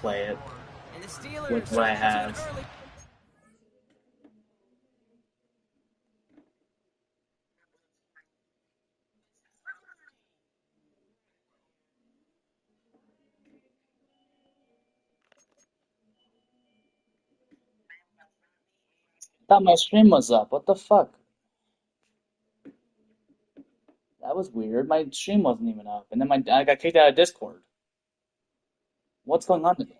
play it with what I have. I thought my stream was up. What the fuck? That was weird. My stream wasn't even up, and then I got kicked out of Discord. What's going on today?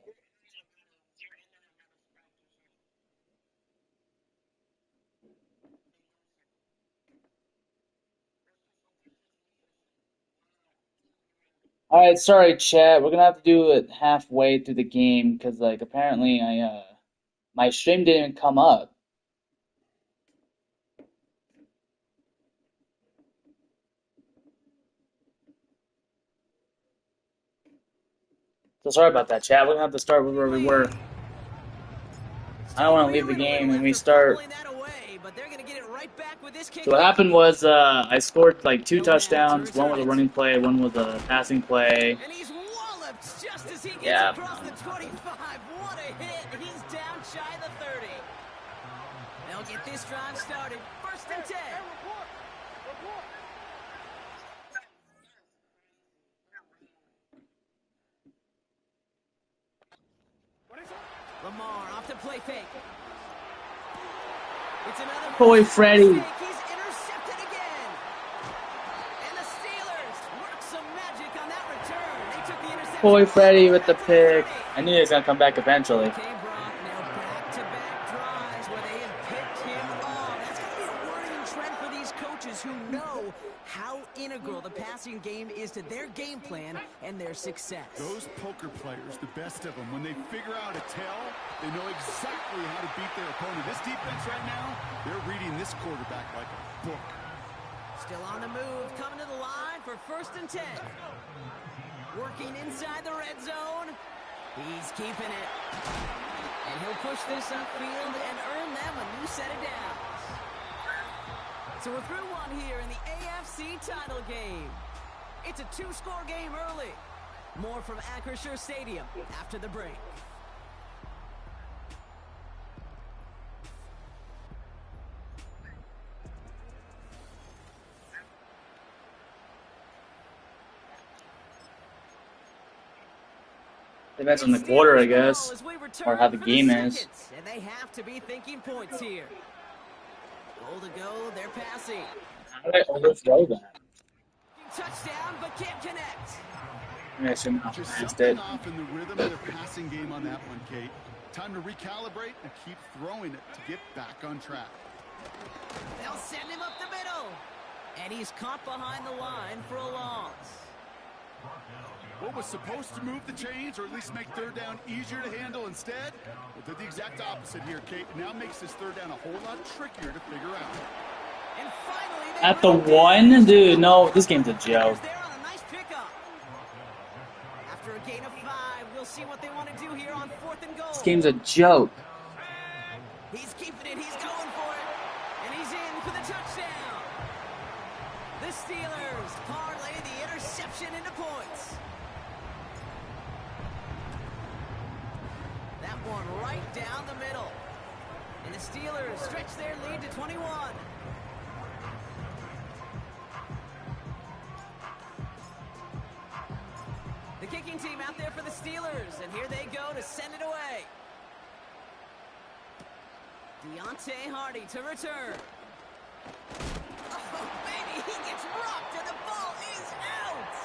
All right, sorry, chat. We're gonna have to do it halfway through the game because, like, apparently my stream didn't even come up. So sorry about that, chat. We're gonna have to start with where we were. I don't want to leave the game and we start. So what happened was I scored like 2 touchdowns. One was a running play, one was a passing play. Yeah. What a hit! He's down shy of the 30. They'll get this drive started. 1st and 10. Lamar off the play fake. It's another Boy, Freddy. He's intercepted again. And the Steelers work some magic on that return. They took the interception. Boy, Freddy with the pick. I knew he was gonna come back eventually. Okay, Brock, now back-to-back drives where they have picked him off. That's gonna be a worrying trend for these coaches who know how integral the passing game is to their game plan and their success. Those poker players, the best of them, when they figure out a tell, they know exactly how to beat their opponent. This defense right now, they're reading this quarterback like a book. Still on the move, coming to the line for 1st and 10. Working inside the red zone. He's keeping it. And he'll push this upfield and earn them a new set of downs. So we're through one here in the AFC title game. It's a 2-score game early. More from Acrisure Stadium after the break. Depends on the quarter, I guess, or how the game is. And they have to be thinking points here. Goal to go, they're passing. How did I overthrow that? Touchdown, but can't connect. I shouldn't have Just passed something it. off in the rhythm of their passing game on that one, Kate. Time to recalibrate and keep throwing it to get back on track. They'll send him up the middle. And he's caught behind the line for a loss. What was supposed to move the chains, or at least make 3rd down easier to handle instead, well, did the exact opposite here, Kate. Now makes this 3rd down a whole lot trickier to figure out. And finally, At the 1? Dude, no, this game's a joke. they're on a nice pickup. After a gain of 5, we'll see what they want to do here on 4th and goal. This game's a joke. He's keeping it, he's going for it. And he's in for the touchdown. The Steelers parlay the interception into points. That one right down the middle. And the Steelers stretch their lead to 21. The kicking team out there for the Steelers, and here they go to send it away. Deontay Hardy to return. Oh, baby, he gets rocked, and the ball is out.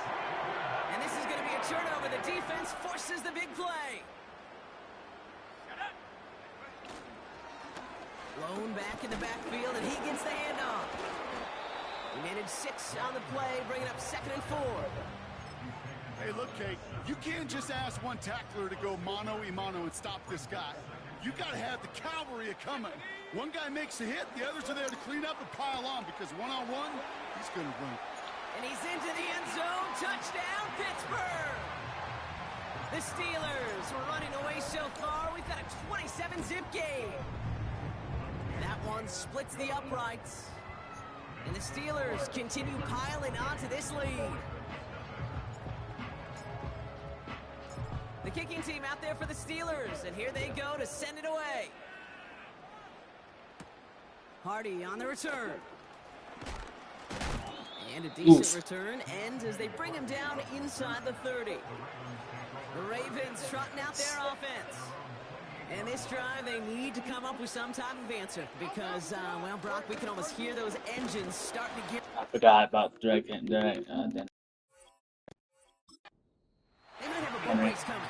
And this is going to be a turnover. The defense forces the big play. Blown back in the backfield, and he gets the handoff. He managed 6 on the play, bringing up 2nd and 4. Hey, look, Kate, you can't just ask one tackler to go mano-a-mano and stop this guy. You got to have the cavalry coming. One guy makes a hit, the others are there to clean up and pile on, because one-on-one, he's going to run. And he's into the end zone. Touchdown, Pittsburgh! The Steelers were running away so far. We've got a 27-zip game. That one splits the uprights. And the Steelers continue piling onto this lead. The The kicking team out there for the Steelers, and here they go to send it away. Hardy on the return. And a decent return ends as they bring him down inside the 30. The Ravens trotting out their offense. And this drive, they need to come up with some type of answer because, well, Brock, we can almost hear those engines starting to get... I forgot about direct. They might have a boat race coming.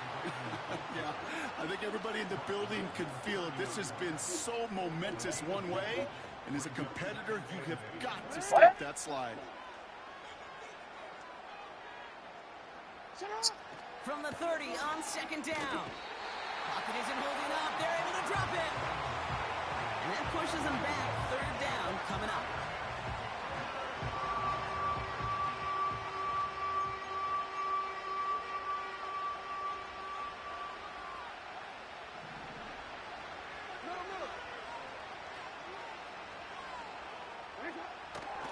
Yeah, I think everybody in the building can feel it. This has been so momentous one way, and as a competitor, you have got to step that slide. From the 30 on second down. Pocket isn't holding up. They're able to drop it. And that pushes them back. Third down coming up.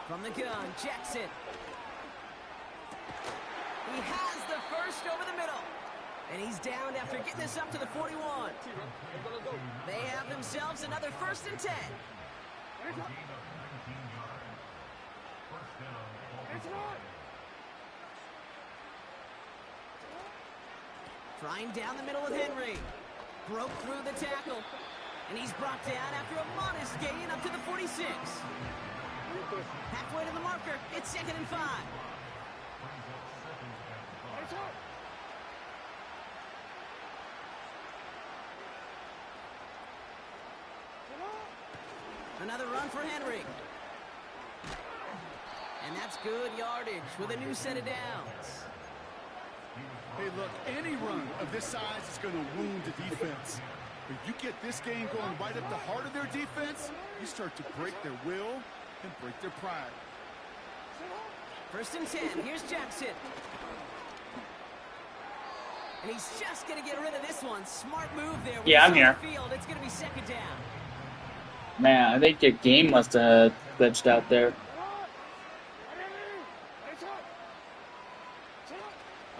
From the gun, Jackson. He has the first over the middle. And he's down after getting this up to the 41. They have themselves another 1st and 10. Trying down the middle with Henry. Broke through the tackle. And he's brought down after a modest gain up to the 46. Halfway to the marker. It's 2nd and 5. Another run for Henry. And that's good yardage with a new set of downs. Hey, look, any run of this size is going to wound the defense. But you get this game going right at the heart of their defense, you start to break their will and break their pride. 1st and 10. Here's Jackson. And he's just going to get rid of this one. Smart move there. Yeah, I'm here. Field, it's going to be 2nd down. Man, I think your game must have glitched out there.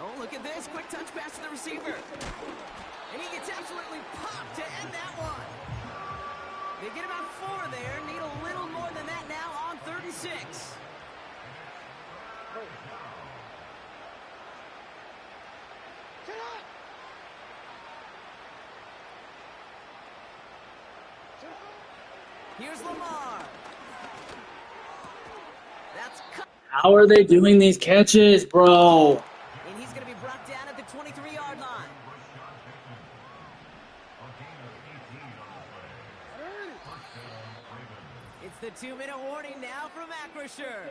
Oh, look at this. Quick touch pass to the receiver. And he gets absolutely popped to end that one. They get about 4 there. Need a little more than that now on 3rd and 6. Here's Lamar. That's cut. How are they doing these catches, bro? And he's going to be brought down at the 23-yard line. It's the 2-minute warning now from Acrisure.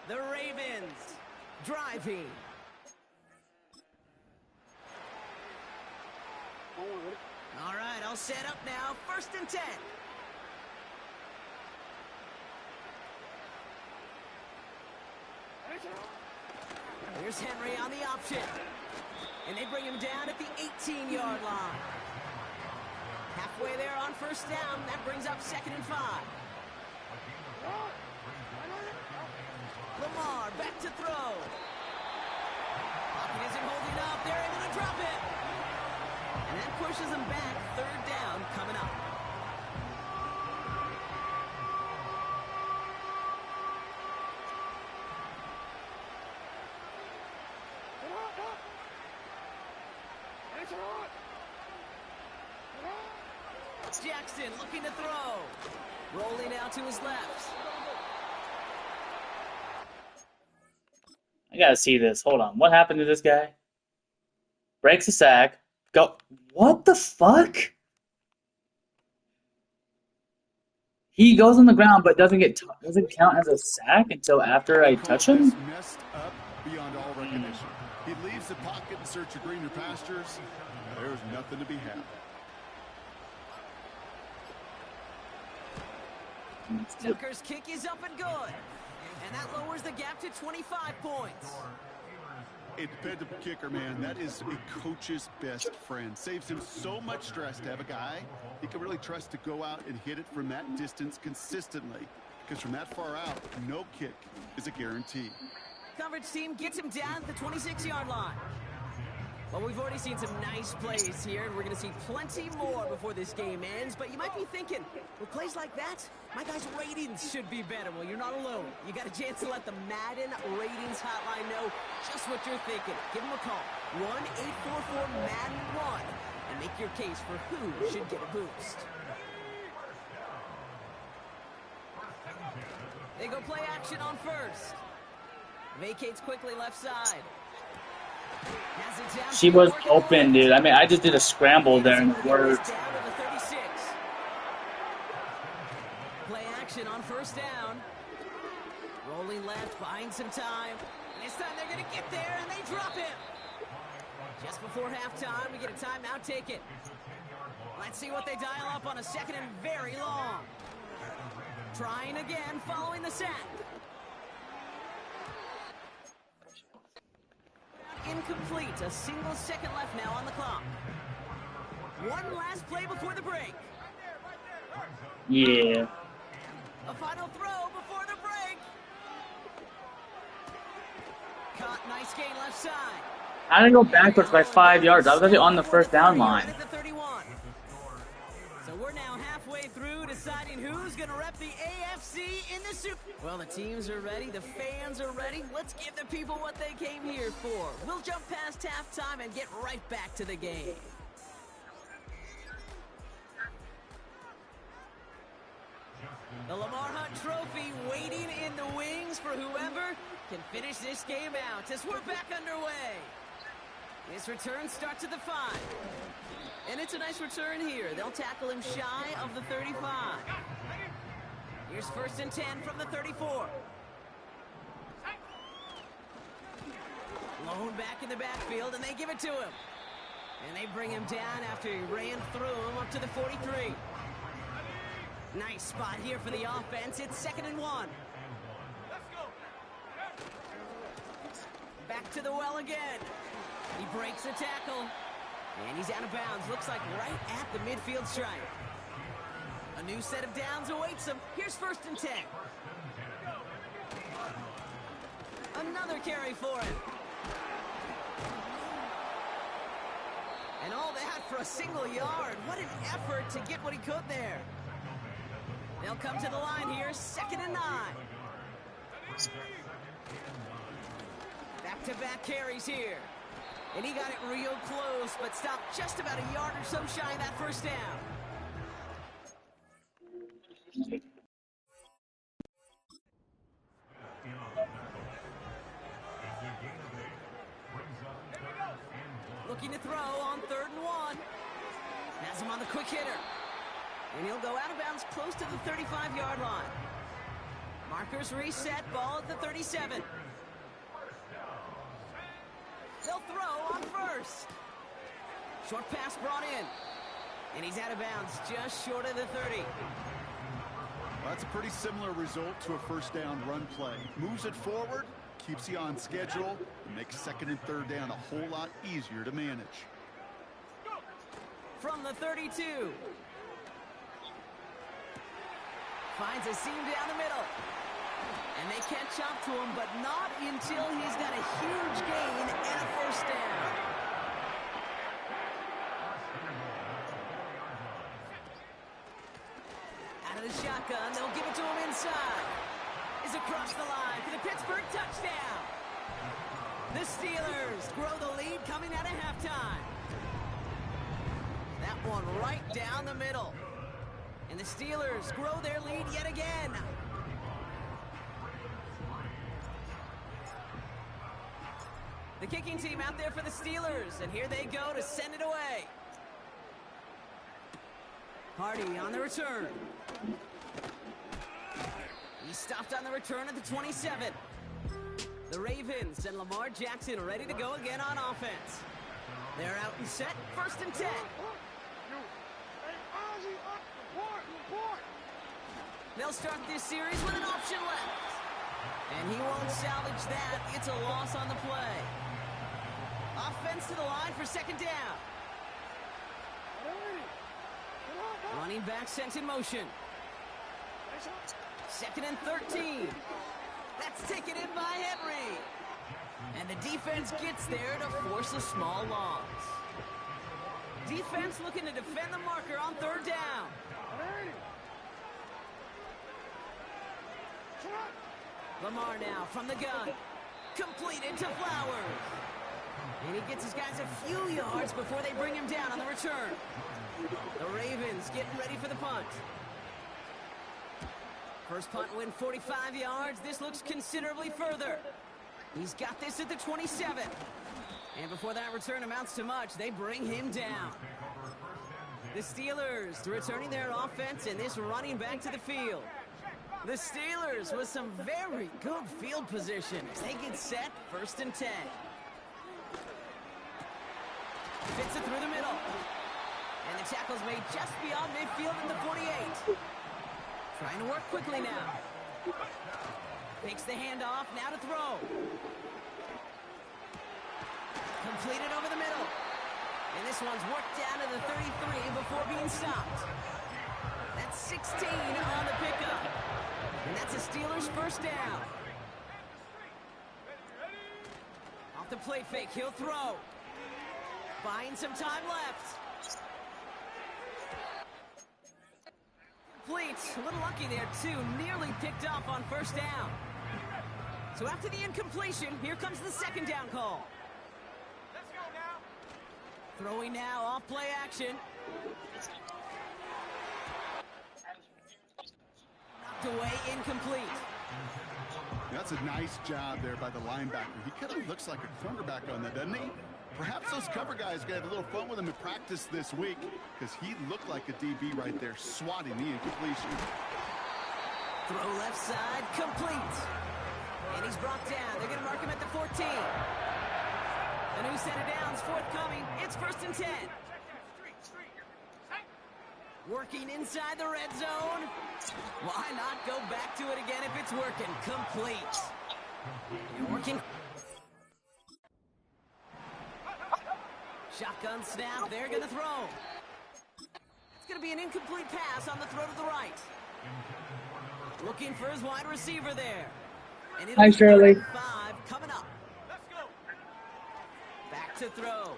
The Ravens driving. All right, I'll set up now. 1st and 10. Here's Henry on the option. And they bring him down at the 18-yard line. Halfway there on 1st down. That brings up 2nd and 5. Lamar back to throw. Pocket isn't holding up. They're able to drop it. And that pushes them back. 3rd down coming up. Jackson looking to throw. Rolling out to his left. I gotta see this. Hold on. What happened to this guy? Breaks a sack. Go. What the fuck? He goes on the ground, but doesn't count as a sack until after I touch him. Messed up beyond all recognition. He leaves the pocket in search of greener pastures. There's nothing to be had. Tucker's kick is up and good. And that lowers the gap to 25 points. A dependable kicker, man, that is a coach's best friend. Saves him so much stress to have a guy he can really trust to go out and hit it from that distance consistently. Because from that far out, no kick is a guarantee. Coverage team gets him down at the 26-yard line. Well, we've already seen some nice plays here, and we're going to see plenty more before this game ends. But you might be thinking, with plays like that, my guys' ratings should be better. Well, you're not alone. You got a chance to let the Madden ratings hotline know just what you're thinking. Give them a call, 1-844-MADDEN-1, and make your case for who should get a boost. They go play action on first. Vacates quickly left side. She was open, dude. I mean, I just did a scramble there and it worked. Play action on first down. Rolling left, buying some time. And this time they're going to get there, and they drop him. Just before halftime, we get a timeout. Take it. Let's see what they dial up on a second and very long. Trying again, following the sack. Incomplete. A single second left now on the clock. One last play before the break. Yeah. A final throw before the break. Caught, nice gain left side. I didn't go backwards by 5 yards. I was actually on the first down line. So we're now halfway through deciding who's going to rep the AFC in the Super. Well, the teams are ready. The fans are ready. Let's give the people what they came here for. We'll jump past halftime and get right back to the game. The Lamar Hunt Trophy waiting in the wings for whoever can finish this game out as we're back underway. This return starts at the 5. And it's a nice return here. They'll tackle him shy of the 35. Here's 1st and 10 from the 34. Lone back in the backfield, and they give it to him. And they bring him down after he ran through him up to the 43. Nice spot here for the offense. It's 2nd and 1. Back to the well again. He breaks the tackle. And he's out of bounds. Looks like right at the midfield stripe. A new set of downs awaits him. Here's 1st and 10. Another carry for him. And all that for a single yard. What an effort to get what he could there. They'll come to the line here. 2nd and 9. Back-to-back carries here. And he got it real close, but stopped just about a yard or so shy of that 1st down. Looking to throw on 3rd and 1. Has him on the quick hitter. And he'll go out of bounds close to the 35-yard line. Markers reset, ball at the 37. They'll throw on 1st. Short pass brought in. And he's out of bounds just short of the 30. Well, that's a pretty similar result to a 1st down run play. Moves it forward, keeps you on schedule, and makes 2nd and 3rd down a whole lot easier to manage. From the 32. Finds a seam down the middle. And they catch up to him, but not until he's got a huge gain and a 1st down. Out of the shotgun, they'll give it to him inside. Is across the line for the Pittsburgh touchdown. The Steelers grow the lead coming out of halftime. That one right down the middle. And the Steelers grow their lead yet again. The kicking team out there for the Steelers, and here they go to send it away. Hardy on the return. He stopped on the return at the 27. The Ravens and Lamar Jackson ready to go again on offense. They're out and set, 1st and 10. They'll start this series with an option left. And he won't salvage that. It's a loss on the play. Offense to the line for 2nd down. Running back sent in motion. 2nd and 13. That's taken in by Henry. And the defense gets there to force a small loss. Defense looking to defend the marker on third down. Lamar now from the gun. Completed to Flowers. And he gets his guys a few yards before they bring him down on the return. The Ravens getting ready for the punt. First punt win 45 yards. This looks considerably further. He's got this at the 27. And before that return amounts to much, they bring him down. The Steelers returning their offense and this running back to the field. The Steelers with some very good field position as they get set, 1st and 10. Fits it through the middle. And the tackle's made just beyond midfield at the 48. Trying to work quickly now. Takes the handoff, now to throw. Completed over the middle. And this one's worked down to the 33 before being stopped. That's 16 on the pickup. And that's a Steelers first down. Off the play fake, he'll throw. Buying some time left. Complete. A little lucky there, too. Nearly picked off on first down. So after the incompletion, here comes the second down call. Let's go now. Throwing now, off play action. Knocked away, incomplete. That's a nice job there by the linebacker. He kind of looks like a cornerback on that, doesn't he? Perhaps those cover guys got to have a little fun with him in practice this week because he looked like a DB right there, swatting the incompletion. Throw left side, complete. And he's brought down. They're going to mark him at the 14. A new set of downs forthcoming. It's 1st and 10. Working inside the red zone. Why not go back to it again if it's working? Complete. And working. Shotgun snap. They're going to throw. It's going to be an incomplete pass on the throw to the right. Looking for his wide receiver there. And Hi, Shirley. 5 coming up. Let's go. Back to throw.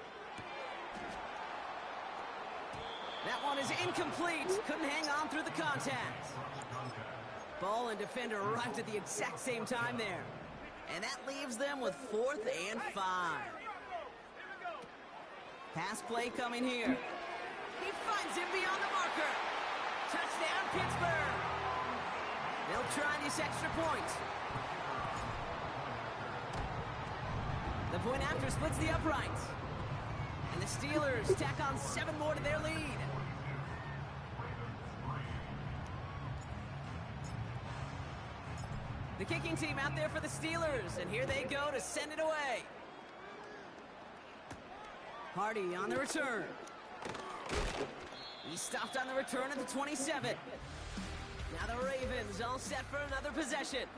That one is incomplete. Couldn't hang on through the contact. Ball and defender arrived at the exact same time there. And that leaves them with 4th and 5. Pass play coming here. He finds him beyond the marker. Touchdown, Pittsburgh. They'll try this extra point. The point after splits the uprights. And the Steelers tack on 7 more to their lead. The kicking team out there for the Steelers, and here they go to send it away. Hardy on the return. He stopped on the return at the 27. Now the Ravens all set for another possession.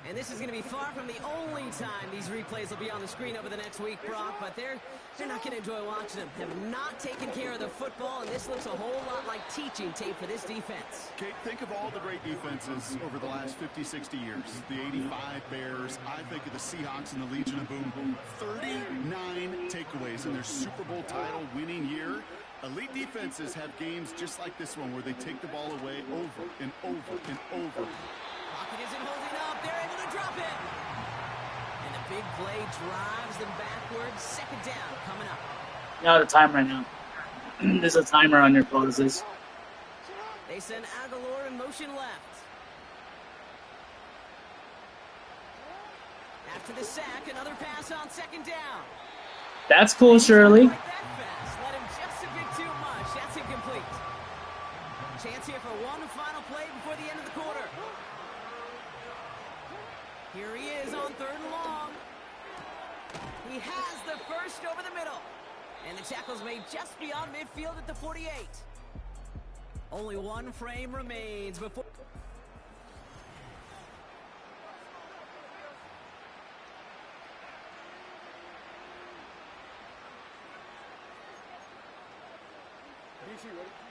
And this is going to be far from the only time these replays will be on the screen over the next week, Brock, but they're not going to enjoy watching them. Have not taken care of the football, and this looks a whole lot like teaching tape for this defense. Kate, think of all the great defenses over the last 50, 60 years. The 85 Bears, I think of the Seahawks and the Legion of Boom. 39 takeaways in their Super Bowl title winning year. Elite defenses have games just like this one where they take the ball away over and over and over. Pocket isn't holding up. They're able to drop it. And the big play drives them backwards. Second down coming up. You're out of time right now. There's a timer on your pauses. They send Aguilar in motion left. After the sack, another pass on second down. That's cool, Shirley. Like that fast. Let him just a bit too much. That's incomplete. Chance here for one final play before the end of the quarter. Here he is on 3rd and long. He has the first over the middle. And the tackle's made just beyond midfield at the 48. Only one frame remains before...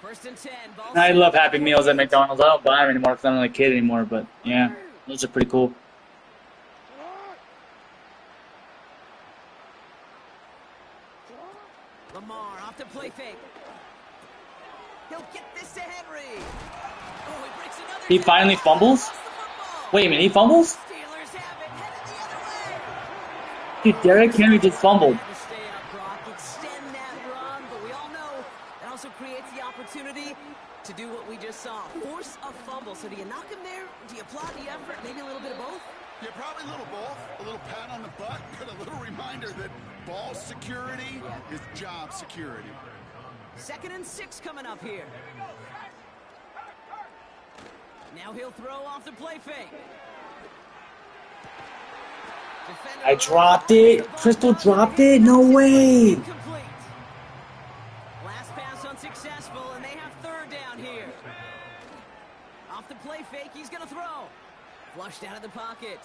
First and 10. Ball I love Happy Meals at McDonald's. I don't buy them anymore because I'm not a kid anymore, but yeah, those are pretty cool. fake. He'll get this to Henry. Oh, he breaks another He tackle. finally fumbles? Lost the football. Wait a minute, he fumbles? Steelers have it, headed the other way. Dude, Derrick Henry just fumbled. Had to stay up, Brock. Extend that run, but we all know that also creates the opportunity to do what we just saw. Force a fumble. So do you knock him there? Do you applaud the effort? Maybe a little bit of both? Yeah, probably a little both. A little pat on the butt, but a little reminder that ball security is job security. 2nd and 6 coming up here. Now he'll throw off the play fake. Defender I dropped it. Crystal dropped it? No way. Incomplete. Last pass unsuccessful, and they have 3rd down here. Off the play fake, he's going to throw. Flushed out of the pocket.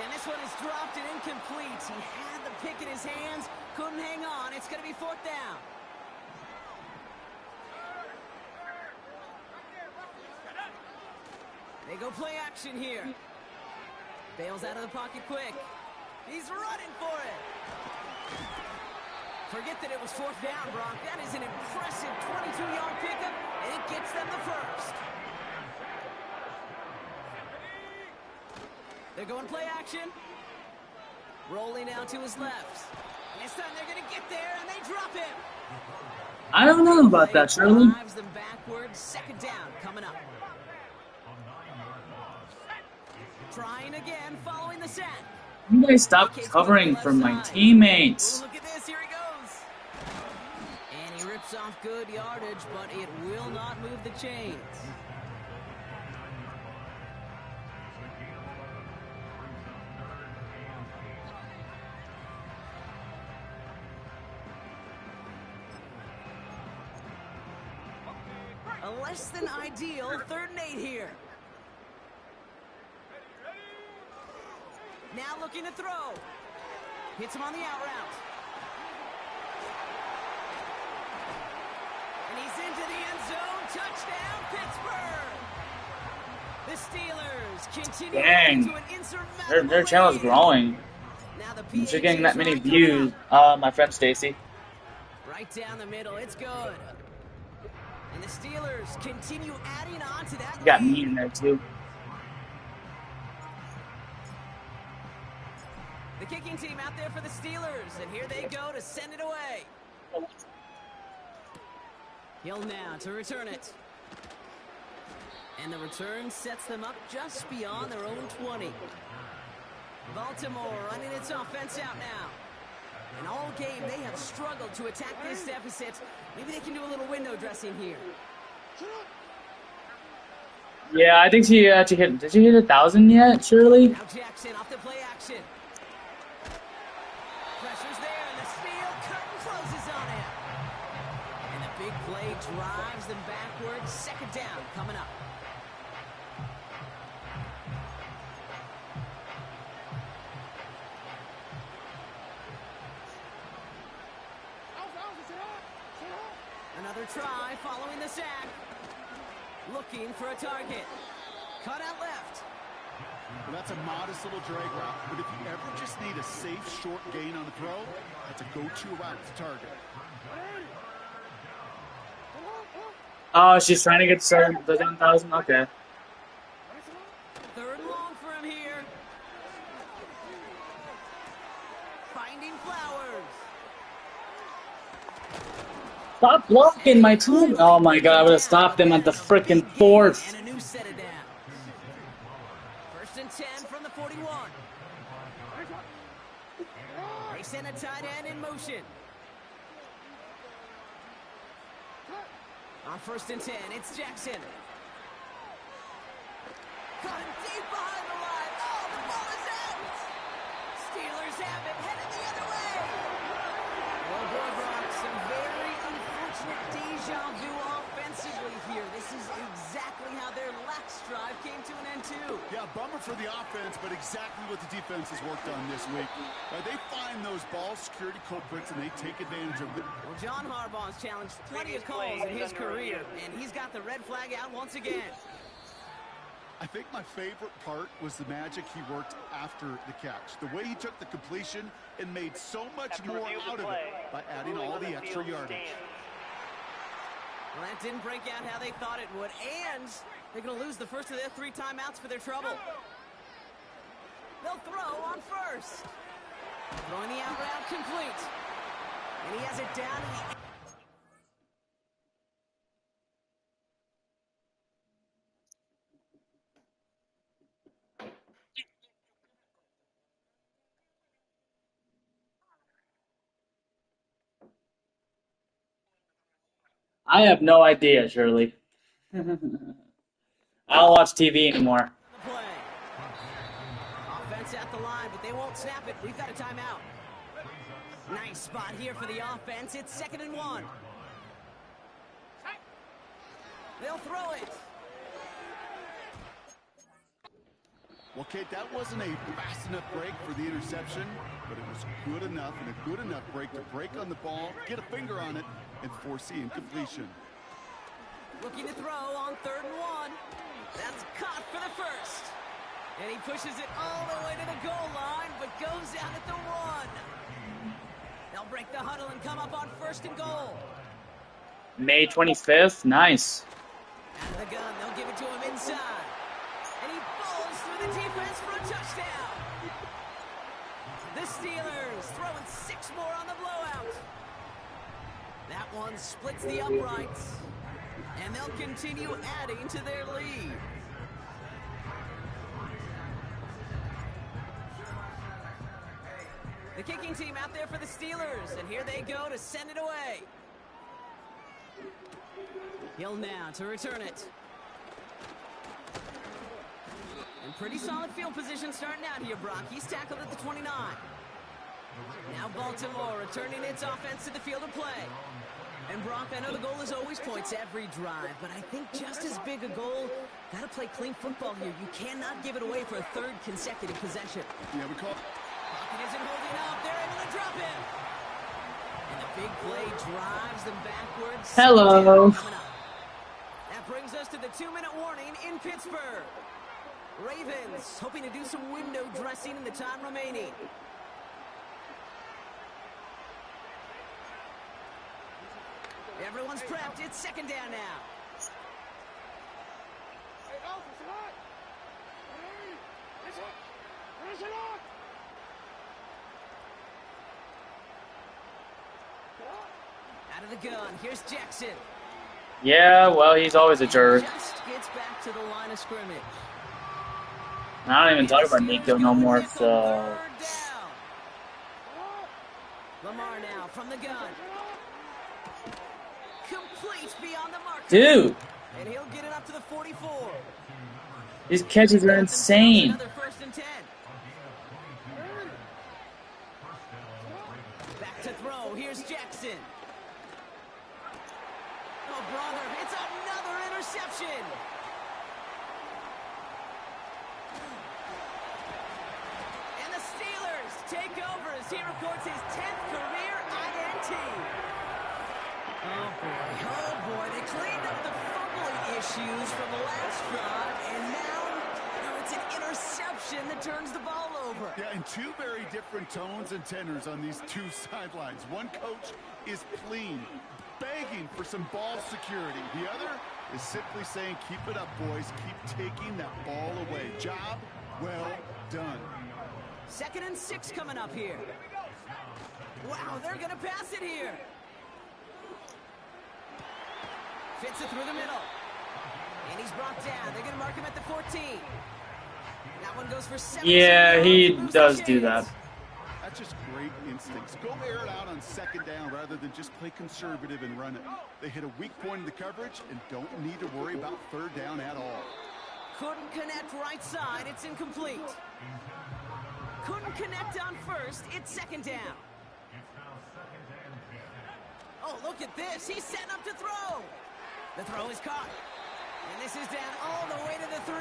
And this one is dropped and incomplete. He had the pick in his hands, couldn't hang on. It's going to be 4th down. They go play action here. Bails out of the pocket quick. He's running for it. Forget that it was 4th down, Brock. That is an impressive 22-yard pickup, and it gets them the 1st. They're going play action. Rolling out to his left. And this time they're going to get there, and they drop him. I don't know about that, Shirley. Drives them backwards. 2nd down coming up. Trying again, following the sack. You guys stop covering for my teammates. Ooh, look at this, here he goes. And he rips off good yardage, but it will not move the chains. A less than ideal 3rd and 8 here. Now looking to throw. Hits him on the out route. And he's into the end zone. Touchdown, Pittsburgh. The Steelers continue Dang. to an insurmountable Their channel's lead. growing. Now the Since you're getting that many PAT views. coming up. My friend Stacy. Right down the middle. It's good. And the Steelers continue adding on to that You got lead. me in there too. The kicking team out there for the Steelers, and here they go to send it away. Hill now to return it. And the return sets them up just beyond their own 20. Baltimore running its offense out now. And all game, they have struggled to attack this deficit. Maybe they can do a little window dressing here. Yeah, I think she actually hit. Did she hit 1,000 yet, Shirley? Now Jackson off the play action. Pressure's there, and the steel curtain closes on him. And the big play drives them backwards. 2nd down coming up. Another try following the sack. Looking for a target. Cut out left. Well, that's a modest little drag route, but if you ever just need a safe, short gain on a throw, that's a go-to route to target. Oh, she's trying to get the 7,000. Okay. 3rd and long for him here. Finding Flowers. Stop blocking my team. Oh my god, I would have stopped them at the frickin' 4th. And a new set it down. 1st and 10 from the 41. They send a tight end in motion. On 1st and 10, it's Jackson. Caught him deep behind the line. Oh, the ball is out. Steelers have it, headed the other way. Well, boy, Brock, some very unfortunate deja vu offensively here. This is exactly how their lax drive came to an end, too. Yeah, bummer for the offense, but exactly what the defense has worked on this week. They find those ball security culprits, and they take advantage of it. Well, John Harbaugh's challenged plenty of calls in his career, and he's got the red flag out once again. I think my favorite part was the magic he worked after the catch. The way he took the completion and made so much more out of it by adding all the extra yardage. Well, that didn't break out how they thought it would, and they're going to lose the first of their 3 timeouts for their trouble. They'll throw on first. Throwing the out route complete. And he has it down to the... I have no idea, Shirley. I don't watch TV anymore. the play. Offense at the line, but they won't snap it. We've got a timeout. Nice spot here for the offense. It's 2nd and 1. They'll throw it. Well, Kate, that wasn't a fast enough break for the interception, but it was good enough and a good enough break to break on the ball, get a finger on it, and force the incompletion. Looking to throw on 3rd and 1. That's caught for the first. And he pushes it all the way to the goal line, but goes out at the 1. They'll break the huddle and come up on 1st and goal. May 25th, nice. Out of the gun, they'll give it to him inside. And he falls through the defense for a touchdown. The Steelers throwing 6 more on the blowout. That one splits the uprights. And they'll continue adding to their lead. The kicking team out there for the Steelers. And here they go to send it away. Hill now to return it. And pretty solid field position starting out here, Brock. He's tackled at the 29. Now Baltimore returning its offense to the field of play. And Brock, I know the goal is always points every drive, but I think just as big a goal, got to play clean football here. You cannot give it away for a 3rd consecutive possession. Yeah, we call it. Pocket isn't holding up. They're able to drop him. And the big play drives them backwards. Hello. That brings us to the 2-minute warning in Pittsburgh. Ravens hoping to do some window dressing in the time remaining. Everyone's prepped. It's 2nd down now. Out of the gun. Here's Jackson. Yeah, well, he's always a jerk. Just gets back to the line of scrimmage. I don't even talk about Nico no more, so... Lamar now from the gun. Complete beyond the mark. Dude! And he'll get it up to the 44. These catches are insane. Another 1st and 10. Back to throw. Here's Jackson. Oh, brother, it's another interception. And the Steelers take over as he records his 10th career INT. Oh, boy, they cleaned up the fumbling issues from the last drive, and now it's an interception that turns the ball over. Yeah, and 2 very different tones and tenors on these 2 sidelines. One coach is pleading, begging for some ball security. The other is simply saying, keep it up, boys. Keep taking that ball away. Job well done. 2nd and 6 coming up here. Wow, they're going to pass it here. Fits it through the middle. And he's brought down. They're going to mark him at the 14. That one goes for 7. Yeah, he does do that. That's just great instincts. Go air it out on 2nd down rather than just play conservative and run it. They hit a weak point in the coverage and don't need to worry about 3rd down at all. Couldn't connect right side. It's incomplete. Couldn't connect on 1st. It's 2nd down. Oh, look at this. He's setting up to throw. The throw is caught. And this is down all the way to the 3.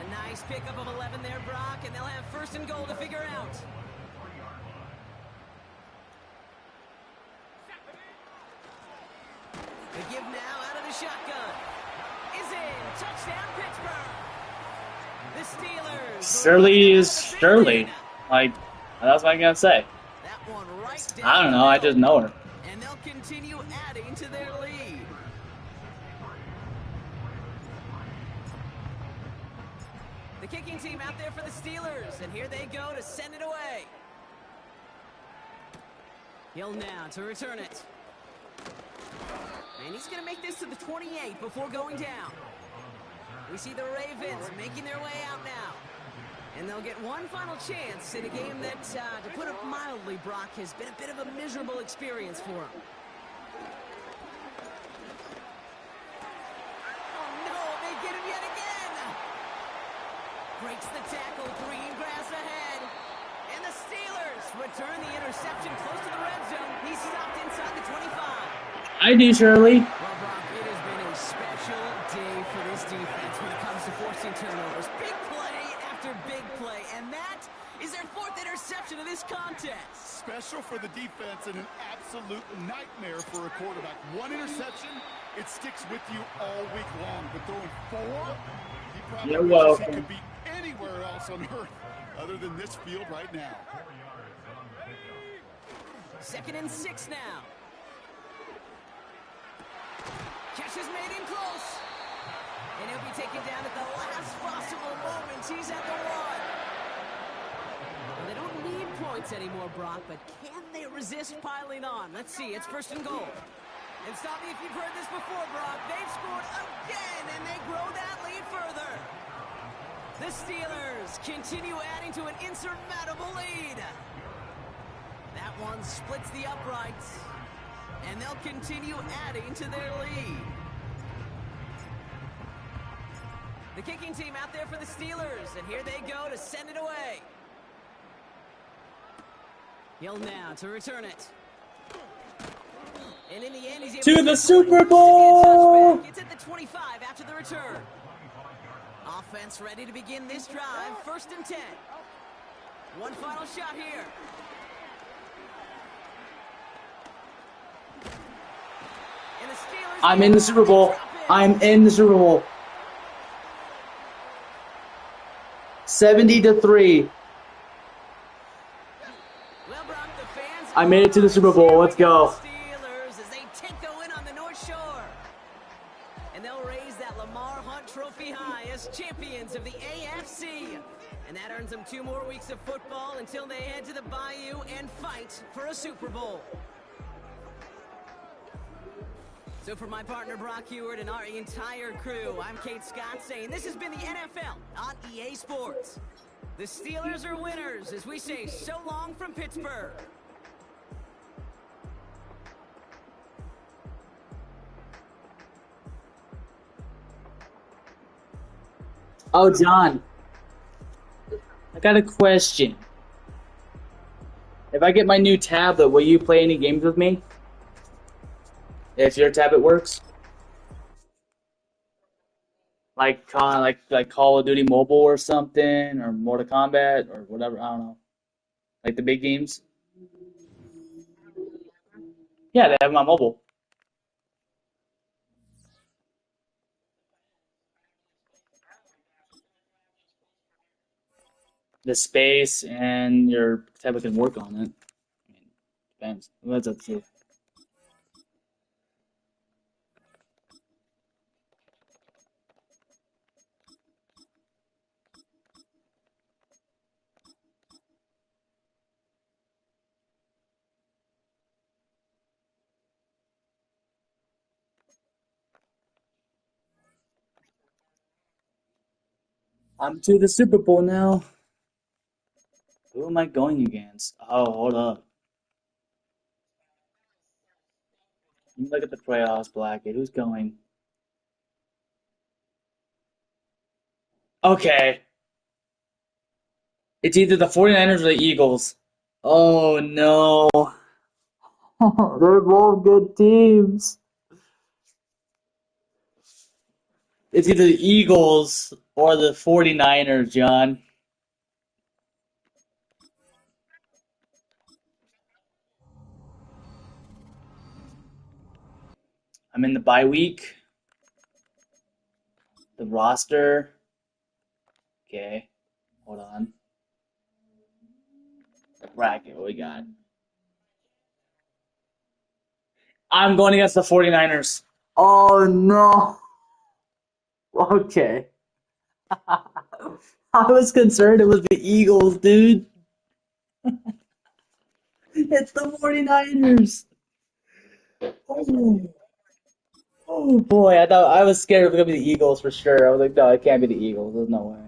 A nice pickup of 11 there, Brock, and they'll have 1st and goal to figure out. The give now out of the shotgun. is in. Touchdown, Pittsburgh. The Steelers will walk Shirley away is with a big lead. Shirley. Like, that's what I'm gonna say. That one right I down don't the know. I middle. just know her. And they'll continue adding to their lead. The kicking team out there for the Steelers, and here they go to send it away. Hill now to return it. And he's going to make this to the 28 before going down. We see the Ravens making their way out now. And they'll get one final chance in a game that, to put it mildly, Brock, has been a bit of a miserable experience for them. Oh, no, they get him yet again. Breaks the tackle, green grass ahead. And the Steelers return the interception close to the red zone. He's stopped inside the 25. I do, Shirley. Well, Brock, it has been a special day for this defense when it comes to forcing turnovers. Big play after big play, and that is their fourth interception of this contest. Special for the defense and an absolute nightmare for a quarterback. One interception, it sticks with you all week long. But throwing four, he probably You're wishes he welcome. could be anywhere else on earth other than this field right now. 2nd and 6 now. Catch has made him close. And he'll be taken down at the last possible moment. He's at the 1. Well, they don't need points anymore, Brock, but can they resist piling on? Let's see. It's 1st and goal. And stop me if you've heard this before, Brock. They've scored again, and they grow that lead further. The Steelers continue adding to an insurmountable lead. That one splits the uprights, and they'll continue adding to their lead. The kicking team out there for the Steelers, and here they go to send it away. Hill now to return it. And in the end, he's able To to the get Super one. Bowl! It's at the 25 after the return. Offense ready to begin this drive. 1st and 10. One final shot here. And the Steelers I'm in the Super Bowl. I'm in the Super Bowl. 70-3. Well, Brock, the fans I made it to the Super Bowl. Let's go. Steelers as they take the win on the North Shore. And they'll raise that Lamar Hunt trophy high as champions of the AFC. And that earns them 2 more weeks of football until they head to the Bayou and fight for a Super Bowl. So for my partner Brock Heward and our entire crew, I'm Kate Scott saying this has been the NFL on EA Sports. The Steelers are winners as we say so long from Pittsburgh. Oh, John. I got a question. If I get my new tablet, will you play any games with me? If your tablet works? Like Call of Duty Mobile or something, or Mortal Kombat, or whatever, I don't know. Like the big games? Yeah, they have them on mobile. The space and your tablet can work on it. I mean, depends. That's up to you. I'm to the Super Bowl now. Who am I going against? Oh, hold up. Let me look at the playoffs bracket. Who's going? Okay. It's either the 49ers or the Eagles. Oh no. They're both good teams. It's either the Eagles or the 49ers, John. I'm in the bye week. The roster. Okay, hold on. Bracket, what we got? I'm going against the 49ers. Oh no. Okay. I was concerned it was the Eagles, dude. It's the 49ers. Oh, oh boy, I was scared it was gonna be the Eagles for sure. I was like, no, it can't be the Eagles. There's no way.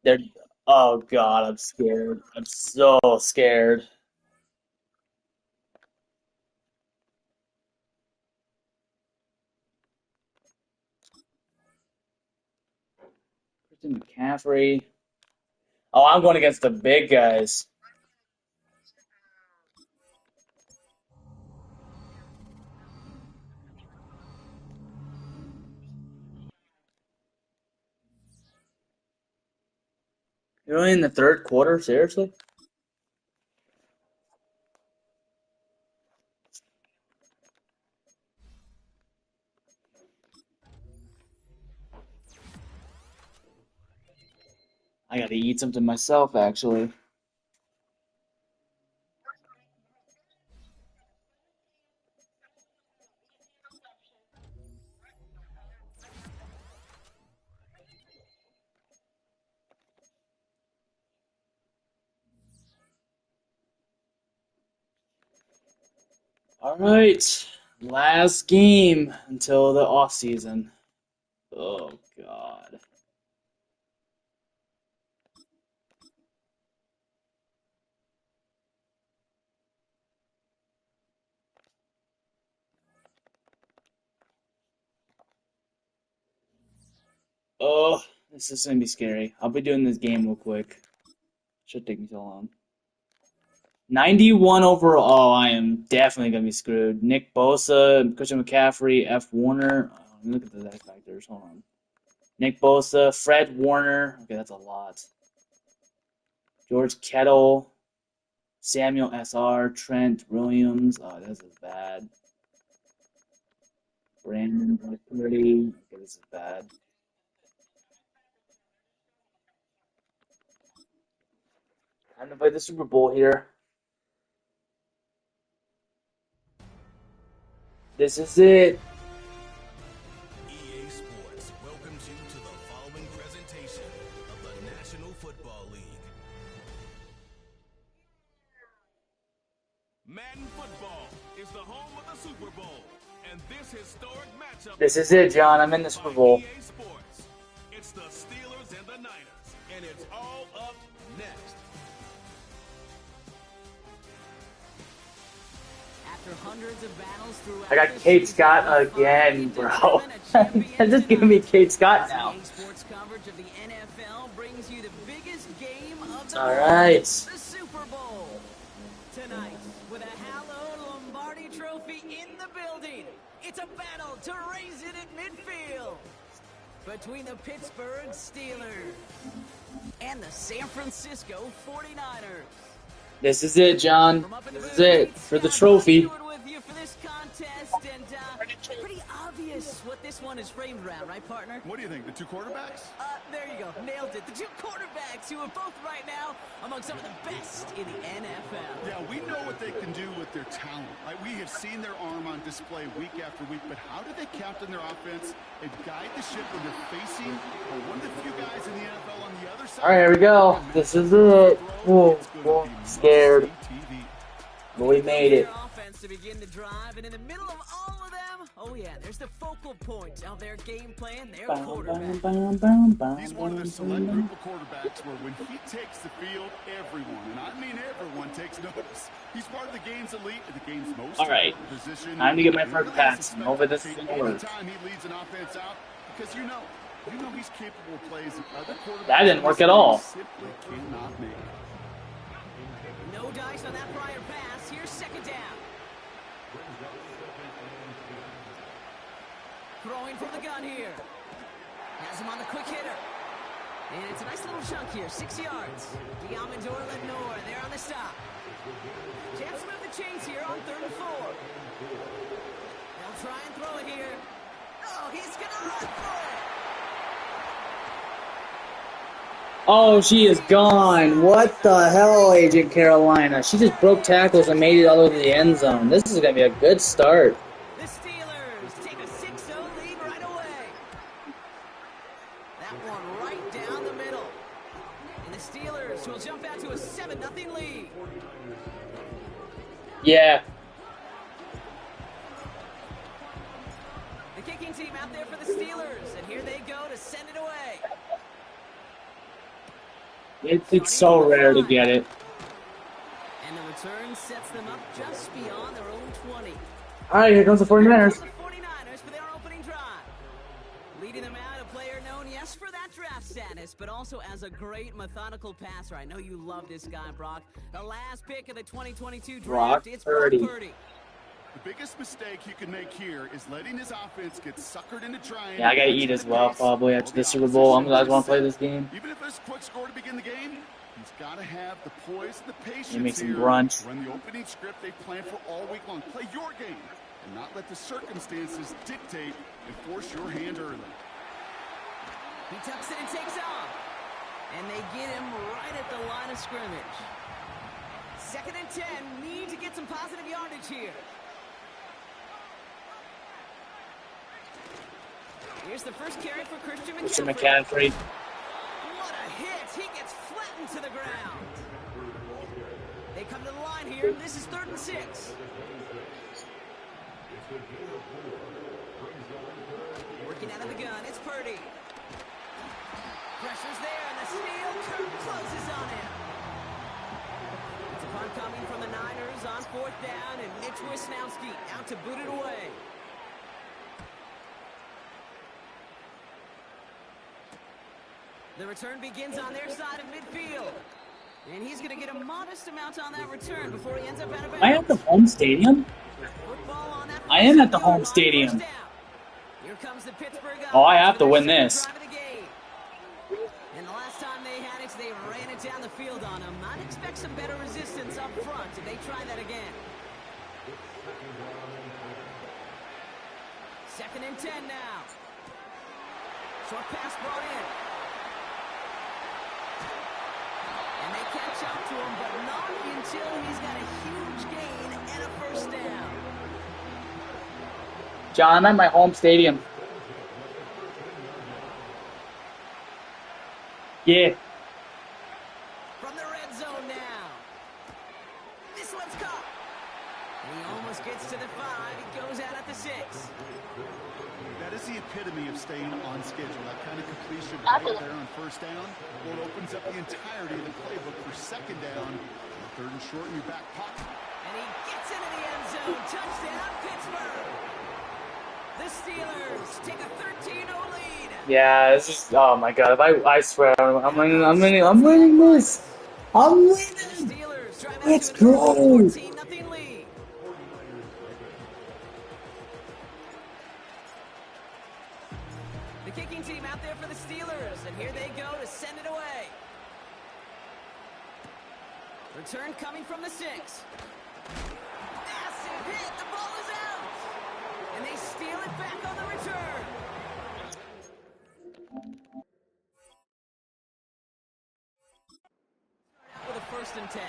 They're oh god, I'm scared. I'm so scared. Christian McCaffrey. Oh, I'm going against the big guys. You're only in the third quarter, seriously? I gotta eat something myself, actually. All right, last game until the off season. Oh God. Oh, this is gonna be scary. I'll be doing this game real quick. Should take me so long. 91 overall. Oh, I am definitely gonna be screwed. Nick Bosa, Christian McCaffrey, F. Warner. Oh, let me look at the X factors. Hold on. Nick Bosa, Fred Warner. Okay, that's a lot. George Kittle, Samuel SR, Trent Williams. Oh, this is bad. Brandon McCurdy. Okay, this is bad. Time to play the Super Bowl here. This is it. EA Sports welcomes you to the following presentation of the National Football League. Madden football is the home of the Super Bowl, and this historic matchup. This is it, John. I'm in the Super Bowl. EA Sports. It's the Steelers and the Niners, and it's all up next. After hundreds of battles throughout I got the Kate season, Scott we again, finally bro. determine a champion Just give tonight. me Kate Scott now. EA Sports coverage of the NFL brings you the biggest game of the All night, right. the Super Bowl. Tonight, with a hallowed Lombardi trophy in the building, it's a battle to raise it at midfield between the Pittsburgh Steelers and the San Francisco 49ers. This is it, John. From up in This is Boone, it for the trophy. Stewart with you for this contest, and pretty obvious what this one is framed around, right, partner? What do you think? The two quarterbacks? There you go, nailed it. The two quarterbacks who are both right now among some of the best in the NFL. Yeah, we know what they can do with their talent. Right? We have seen their arm on display week after week, but how do they captain their offense and guide the ship when they're facing one of the few guys in the NFL on the other side? All right, here we go. This is it. Whoa, whoa, scared. But we made it. Their offense to begin the drive, and in the middle of all of them, oh yeah, there's the focal point of their game plan, their quarterback. He's one of the select group of quarterbacks where when he takes the field, everyone, and I mean everyone, takes notice. He's part of the game's elite, the game's most All right, position. time to get my first pass. And over this is gonna work. Anytime he leads an offense out, because you know he's capable of plays that other quarterbacks That didn't work at all. simply cannot make. No dice on that prior pass. Here's second down. Throwing from the gun here. Has him on the quick hitter. And it's a nice little chunk here, 6 yards. Diamondor Lenore there on the stop. Jets move the chains here on 3rd and 4. They'll try and throw it here. Oh, he's going to run for it. Oh, she is gone. What the hell, Agent Carolina? She just broke tackles and made it all over the end zone. This is going to be a good start. The Steelers take a 6-0 lead right away. That one right down the middle. And the Steelers will jump out to a 7-0 lead. Yeah. The kicking team out there for the Steelers, and here they go to send it away. It's so rare to get it. And the return sets them up just beyond their own 20. All right, here comes the 49ers. The 49ers for their opening drive. Leading them out, a player known, yes, for that draft status, but also as a great methodical passer. I know you love this guy, Brock. The last pick of the 2022 draft, it's Brock Purdy. The biggest mistake you can make here is letting his offense get suckered into trying. Yeah, I gotta eat as well, probably after the Super Bowl. I'm glad I want to play this game. Even if it's a quick score to begin the game, he's got to have the poise and the patience You make some here. brunch. Run the opening script they planned for all week long. Play your game and not let the circumstances dictate and force your hand early. He tucks it and takes off. And they get him right at the line of scrimmage. 2nd and 10. Need to get some positive yardage here. Here's the first carry for Christian McCaffrey. What a hit! He gets flattened to the ground. They come to the line here. This is 3rd and 6. Working out of the gun. It's Purdy. Pressure's there, and the steal closes on him. It's a punt coming from the Niners on 4th down, and Mitch Wisnowski out to boot it away. The return begins on their side of midfield. And he's going to get a modest amount on that return before he ends up out of bounds. Am I at the home stadium? I am at the home stadium. Here comes the Pittsburgh Oh, I have to win this. And the last time they had it, they ran it down the field on him. I'd expect some better resistance up front if they try that again. 2nd and 10 now. Short pass brought in. And they catch up to him, but not until he's got a huge gain and a 1st down. John, I'm at my home stadium. Yeah. From the red zone now. This one's caught. And he almost gets to the 5. He goes out at the 6. That is the epitome of staying on schedule. That kind of completion right there on 1st down, or opens up the entirety of the playbook for 2nd down, 3rd and short in your back pocket. And he gets into the end zone. Touchdown, Pittsburgh. The Steelers take a 13-0 lead. Yeah, this is. Oh my God! I swear, I'm winning. I'm winning. I'm winning this. I'm winning. Let's go. 14-0 lead. The kicking team out there for the Steelers, and here they go to send it away. Return coming from the 6. Massive hit. The ball is out. And they steal it back on the return. With a 1st and 10.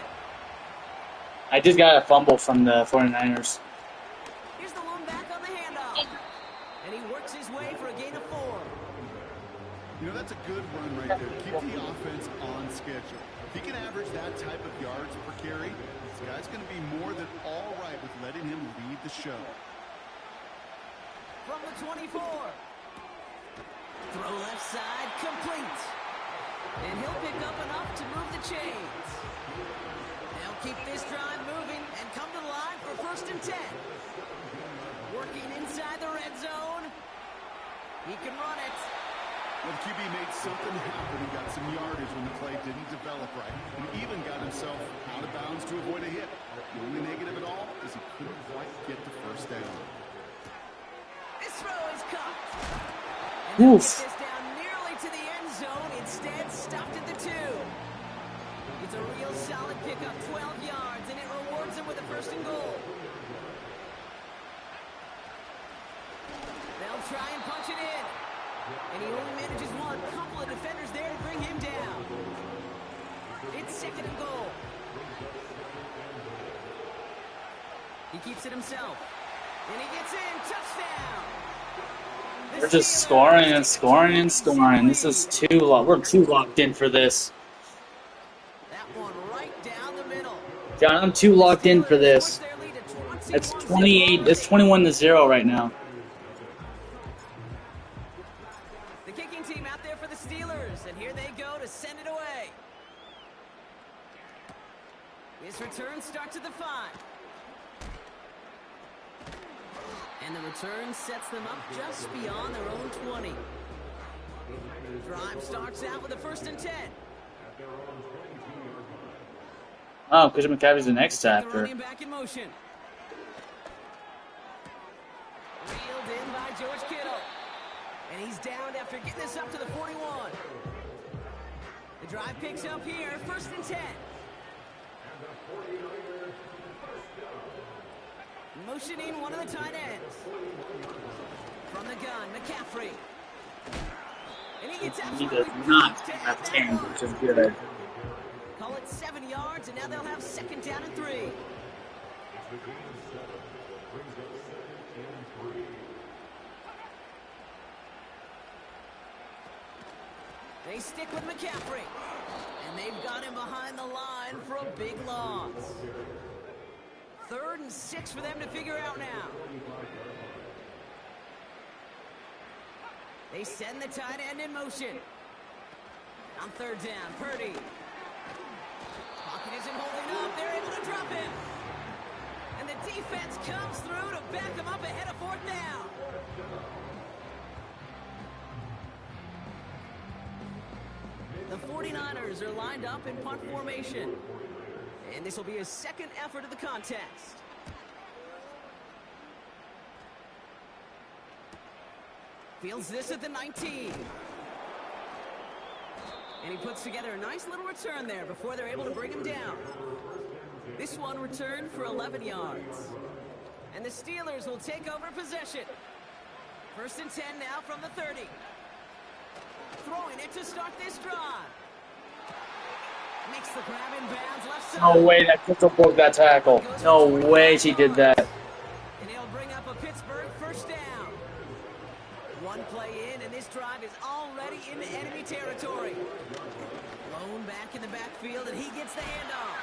I just got a fumble from the 49ers. Here's the lone back on the handoff. And he works his way for a gain of 4. You know, that's a good run right there. Keep the offense on schedule. If he can average that type of yards per carry, this guy's going to be more than all right with letting him lead the show. From the 24. Throw left side, complete. And he'll pick up enough to move the chains. They'll keep this drive moving and come to the line for 1st and 10. Working inside the red zone. He can run it. Well, the QB made something happen. He got some yardage when the play didn't develop right. And he even got himself out of bounds to avoid a hit. The only negative at all is he couldn't quite get the 1st down. This throw is caught. Oof. This down nearly to the end zone. Instead, stopped at the 2. It's a real solid pickup, 12 yards, and it rewards him with a 1st and goal. They'll try and punt And he only manages one. A couple of defenders there to bring him down. It's second and goal. He keeps it himself. And he gets in. Touchdown. We're just scoring and scoring and scoring. This is too long. We're too locked in for this. That one right down the middle. John, I'm too locked in for this. It's 28. It's 21-0 right now. The kicking team out there for the Steelers, and here they go to send it away. This return starts at the 5. And the return sets them up just beyond their own 20. Drive starts out with a 1st and 10. Oh, Christian McCaffrey's the next chapter. Running back in motion. Reeled in by George Kittle. And he's downed after getting this up to the 41. The drive picks up here, 1st and 10. Motioning one of the tight ends. From the gun, McCaffrey. And he gets He does not have 10, which is good. Call it 7 yards, and now they'll have 2nd down and 3. They stick with McCaffrey. And they've got him behind the line for a big loss. 3rd and 6 for them to figure out now. They send the tight end in motion. On 3rd down, Purdy. Pocket isn't holding up. They're able to drop him. And the defense comes through to back him up ahead of 4th down. The 49ers are lined up in punt formation. And this will be his 2nd effort of the contest. Fields this at the 19. And he puts together a nice little return there before they're able to bring him down. This one returned for 11 yards. And the Steelers will take over possession. 1st and 10 now from the 30. Throwing it to start this drive. Makes the grab in bounds left side. No way that Crystal broke that tackle. No way she did that. And he'll bring up a Pittsburgh 1st down. One play in, and this drive is already into enemy territory. Blown back in the backfield, and he gets the handoff.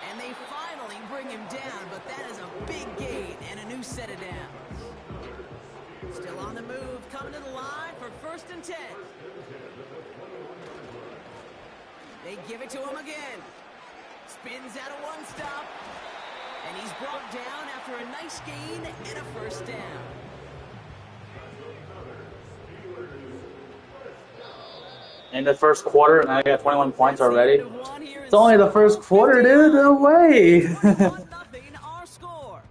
And they finally bring him down, but that is a big gain and a new set of downs. Still on the move, coming to the line for 1st and 10. They give it to him again. Spins out of one stop. And he's brought down after a nice gain and a 1st down. In the 1st quarter, and I got 21 points already. It's only the 1st quarter, dude. No way. 1-0 our score.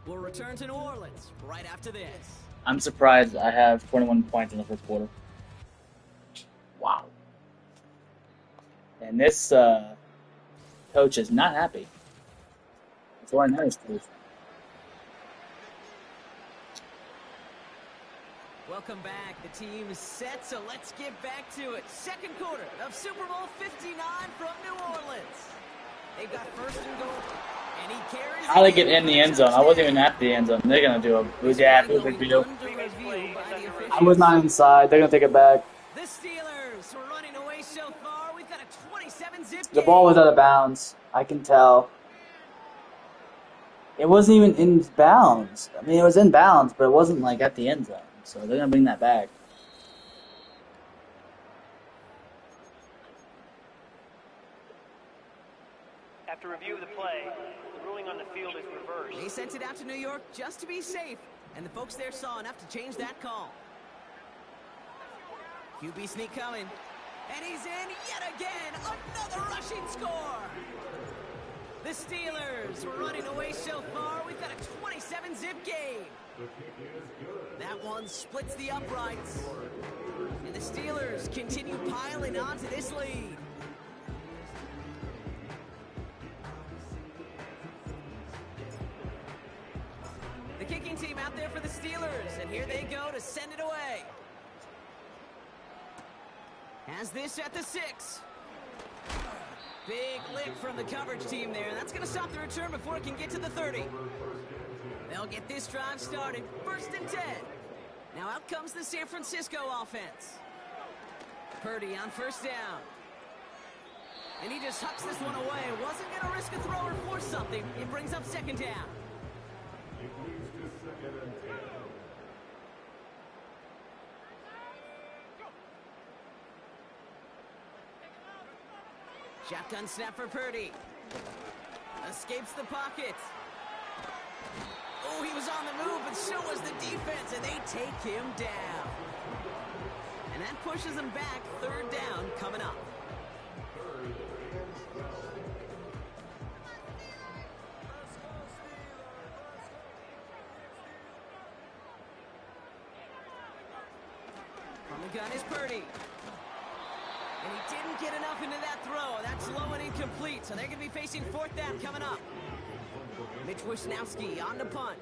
We'll return to New Orleans right after this. I'm surprised I have 21 points in the 1st quarter. Wow. And this coach is not happy. It's all nice, coach. Welcome back. The team is set, so let's get back to it. 2nd quarter of Super Bowl 59 from New Orleans. They've got 1st and goal. And he carries How they get in the end zone? I wasn't even at the end zone. They're gonna do a big deal. I was not inside. They're gonna take it back. The Steelers were running away so far. We've got a 27-zip The ball was out of bounds. I can tell. It wasn't even in bounds. I mean, it was in bounds, but it wasn't like at the end zone. So they're gonna bring that back. After review of the play, the ruling on the field is reversed. They sent it out to New York just to be safe, and the folks there saw enough to change that call. QB sneak coming, and he's in yet again. Another rushing score. The Steelers were running away so far. We've got a 27-zip game. That one splits the uprights, and the Steelers continue piling onto this lead. The kicking team out there for the Steelers, and here they go to send it away. Has this at the 6. Big lick from the coverage team there. That's going to stop the return before it can get to the 30. They'll get this drive started. 1st and 10. Now out comes the San Francisco offense. Purdy on 1st down. And he just hucks this one away. Wasn't going to risk a throw or force something. It brings up 2nd down. Shotgun snap for Purdy. Escapes the pocket. Oh, he was on the move, but so was the defense, and they take him down. And that pushes him back. 3rd down coming up. From the gun is Purdy. And he didn't get enough into that throw. That's low and incomplete, so they're going to be facing 4th down coming up. Mitch Wisnowski on the punt.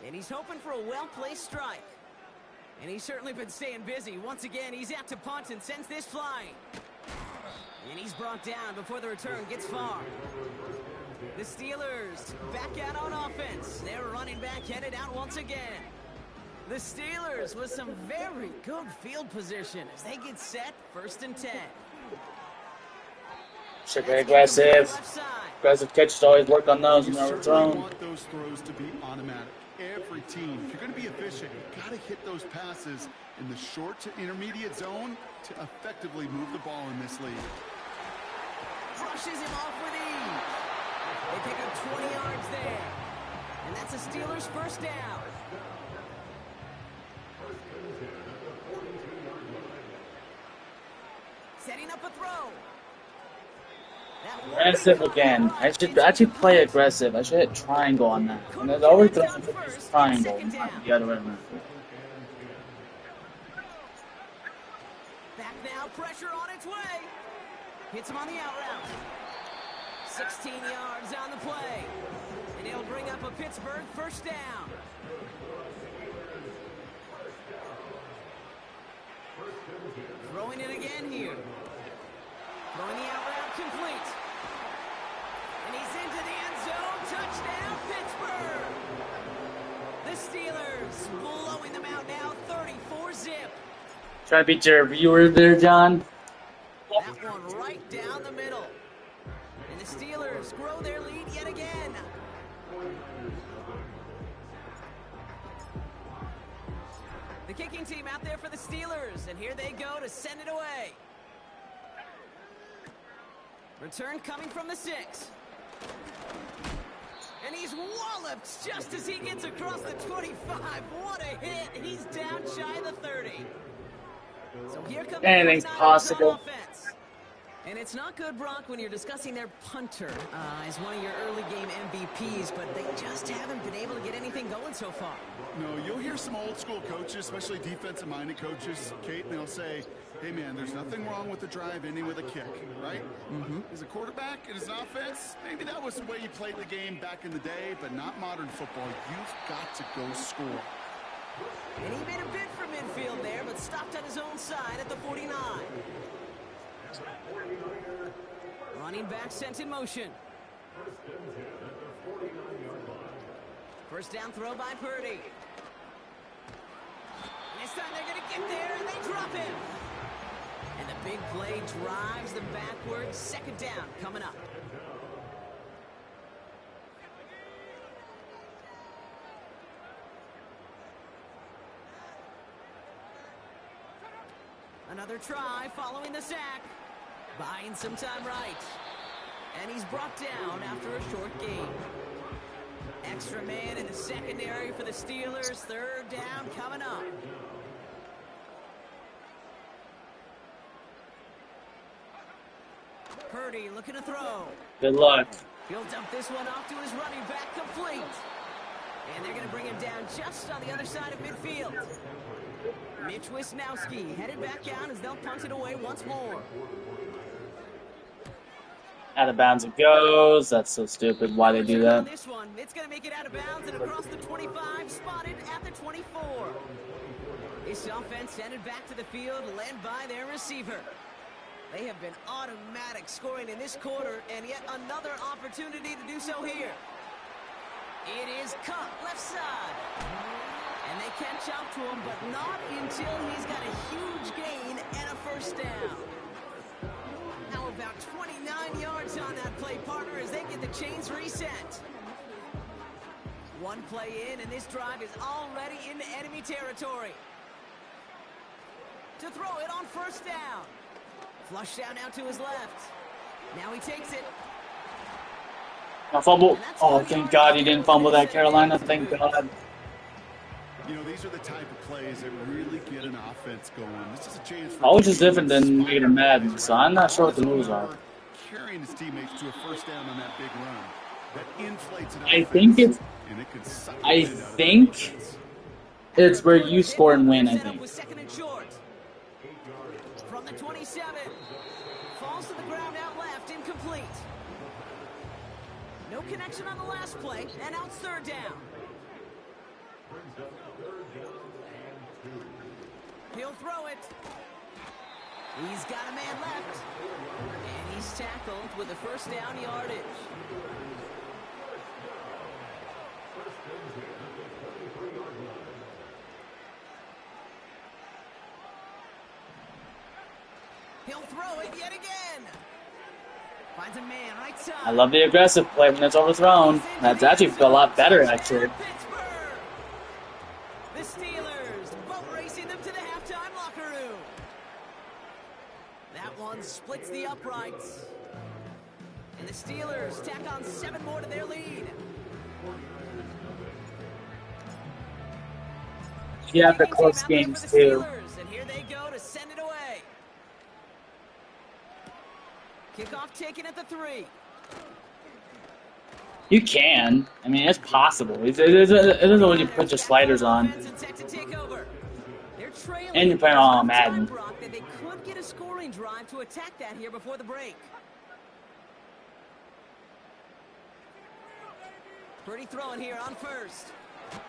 And he's hoping for a well-placed strike. And he's certainly been staying busy. Once again, he's out to punt and sends this flying. And he's brought down before the return gets far. The Steelers back out on offense. Their running back headed out once again. The Steelers with some very good field position as they get set. 1st and 10. Should be aggressive. Aggressive catches always work on those when they're thrown. You want those throws to be automatic. Every team, if you're going to be efficient, you've got to hit those passes in the short to intermediate zone to effectively move the ball in this league. Brushes him off with ease. They pick up 20 yards there. And that's the Steelers' 1st down. Setting up a throw. Aggressive again. I should actually play aggressive. I should hit triangle on that. And there's always throwing for triangle, not the other way around. Back now, pressure on its way. Hits him on the out route. 16 yards on the play. And he'll bring up a Pittsburgh 1st down. Throwing it again here. Throwing the out route complete. And he's into the end zone. Touchdown, Pittsburgh. The Steelers blowing them out now, 34-zip. Try to beat your viewer there, John. That one right down the middle. And the Steelers grow their lead yet again. The kicking team out there for the Steelers, and here they go to send it away. Return coming from the 6. And he's walloped just as he gets across the 25. What a hit. He's down shy of the 30. So here comes anything's possible. Offense. And it's not good, Brock, when you're discussing their punter as one of your early game MVPs, but they just haven't been able to get anything going so far. No, you'll hear some old school coaches, especially defensive-minded coaches, Kate, and they'll say, hey, man, there's nothing wrong with the drive ending with a kick, right? As a quarterback and as an offense, maybe that was the way you played the game back in the day, but not modern football. You've got to go score. And he made a bid for midfield there, but stopped on his own side at the 49. Running back sent in motion. 1st down throw by Purdy. And this time they're going to get there, and they drop him. And the big play drives them backwards. 2nd down coming up. Another try following the sack. Buying some time right. And he's brought down after a short gain. Extra man in the secondary for the Steelers. 3rd down coming up. Purdy looking to throw. Good luck. He'll dump this one off to his running back, complete. And they're going to bring him down just on the other side of midfield. Mitch Wisnowski headed back down as they'll punt it away once more. Out of bounds it goes. That's so stupid. Why they do that? This one, it's going to make it out of bounds and across the 25, spotted at the 24. This offense sent it back to the field, led by their receiver. They have been automatic scoring in this quarter, and yet another opportunity to do so here. It is cut left side. And they catch up to him, but not until he's got a huge gain and a first down. Now about 29 yards on that play, partner, as they get the chains reset. One play in, and this drive is already into enemy territory. To throw it on first down. Flush down now to his left. Now he takes it. A fumble. Oh, thank God he didn't fumble that, Carolina. Thank God. You know, these are the type of plays that really get an offense going. This is a chance for Always is different than regular Madden, so I'm not sure what the moves are. carrying his teammates to a first down on that big run. That inflates an I think offense, it's. and it can suck the I wind out of the think offense. it's where you score and win. I Set up think. with second and short. From the 27. Falls to the ground out left, incomplete. No connection on the last play, and now it's third down. He'll throw it. He's got a man left. And he's tackled with a first down yardage. He'll throw it yet again. Finds a man right side. I love the aggressive play when it's overthrown. That's actually a lot better, actually. Pittsburgh. The Steelers boat racing them to the halftime locker room. That one splits the uprights. And the Steelers tack on 7 more to their lead. You have the Kicking close team out there games, for the too. Steelers, and here they go to send it away. Kickoff taken at the 3. You can. I mean, it's possible. It isn't when you put your sliders on. And you're playing on Madden. They could get a scoring drive to attack that here before the break. Pretty throwing here on first.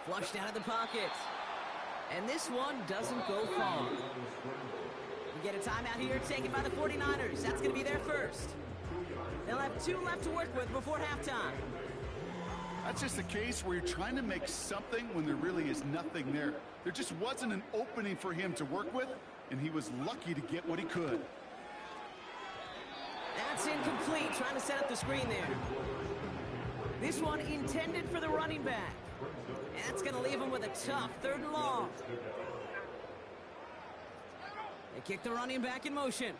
Flush down in the pocket. And this one doesn't go far. We get a timeout here taken by the 49ers. That's going to be their first. They'll have 2 left to work with before halftime. That's just a case where you're trying to make something when there really is nothing there. There just wasn't an opening for him to work with, and he was lucky to get what he could. That's incomplete, trying to set up the screen there. This one intended for the running back. And that's going to leave him with a tough 3rd and long. They kick the running back in motion.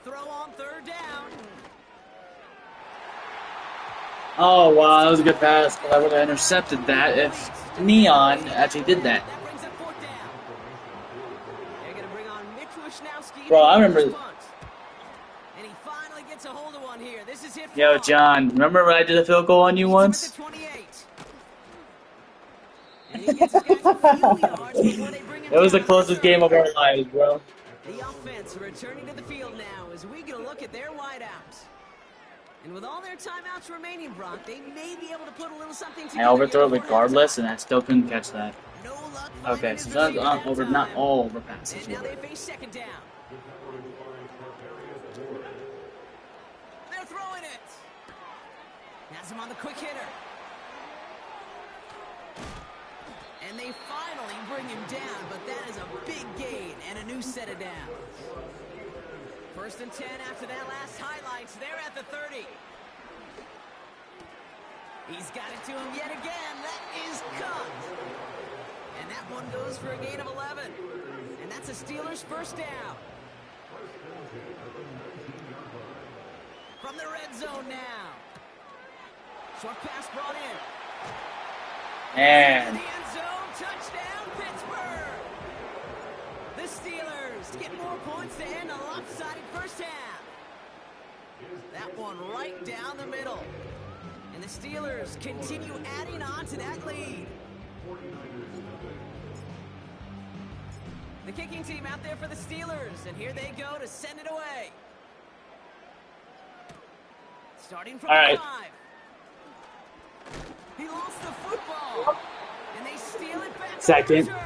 Throw on 3rd down. Oh, wow, that was a good pass, but I would have intercepted that if Neon actually did that. That brings up 4th down. They're going to bring on Mitch Wishnowsky. Bro, I remember. And he finally gets a hold of one here. This is hit Yo, for John, remember when I did a field goal on you once? 28. And he gets his guys a few yards before they bring him It was the down. closest game of our lives, bro. The offense returning to the field now as we get a look at their wideouts. And with all their timeouts remaining, Brock, they may be able to put a little something together. I overthrew it here before regardless, halftime. and I still couldn't catch that. No luck Okay, finding so his that's receiver that over, not time. all over passes. And now they face 2nd down. They're throwing it. Has him on the quick hitter. And they finally bring him down, but that is a big gain and a new set of downs. 1st and 10 after that last highlights. They're at the 30. He's got it to him yet again. That is cut. And that one goes for a gain of 11. And that's a Steelers first down. From the red zone now. Short pass brought in. And The end zone, touchdown, Pittsburgh. The Steelers get more points to end a lopsided first half. That one right down the middle. And the Steelers continue adding on to that lead. The kicking team out there for the Steelers, and here they go to send it away. Starting from All the right. 5. He lost the football. And they steal it back on the Second. return.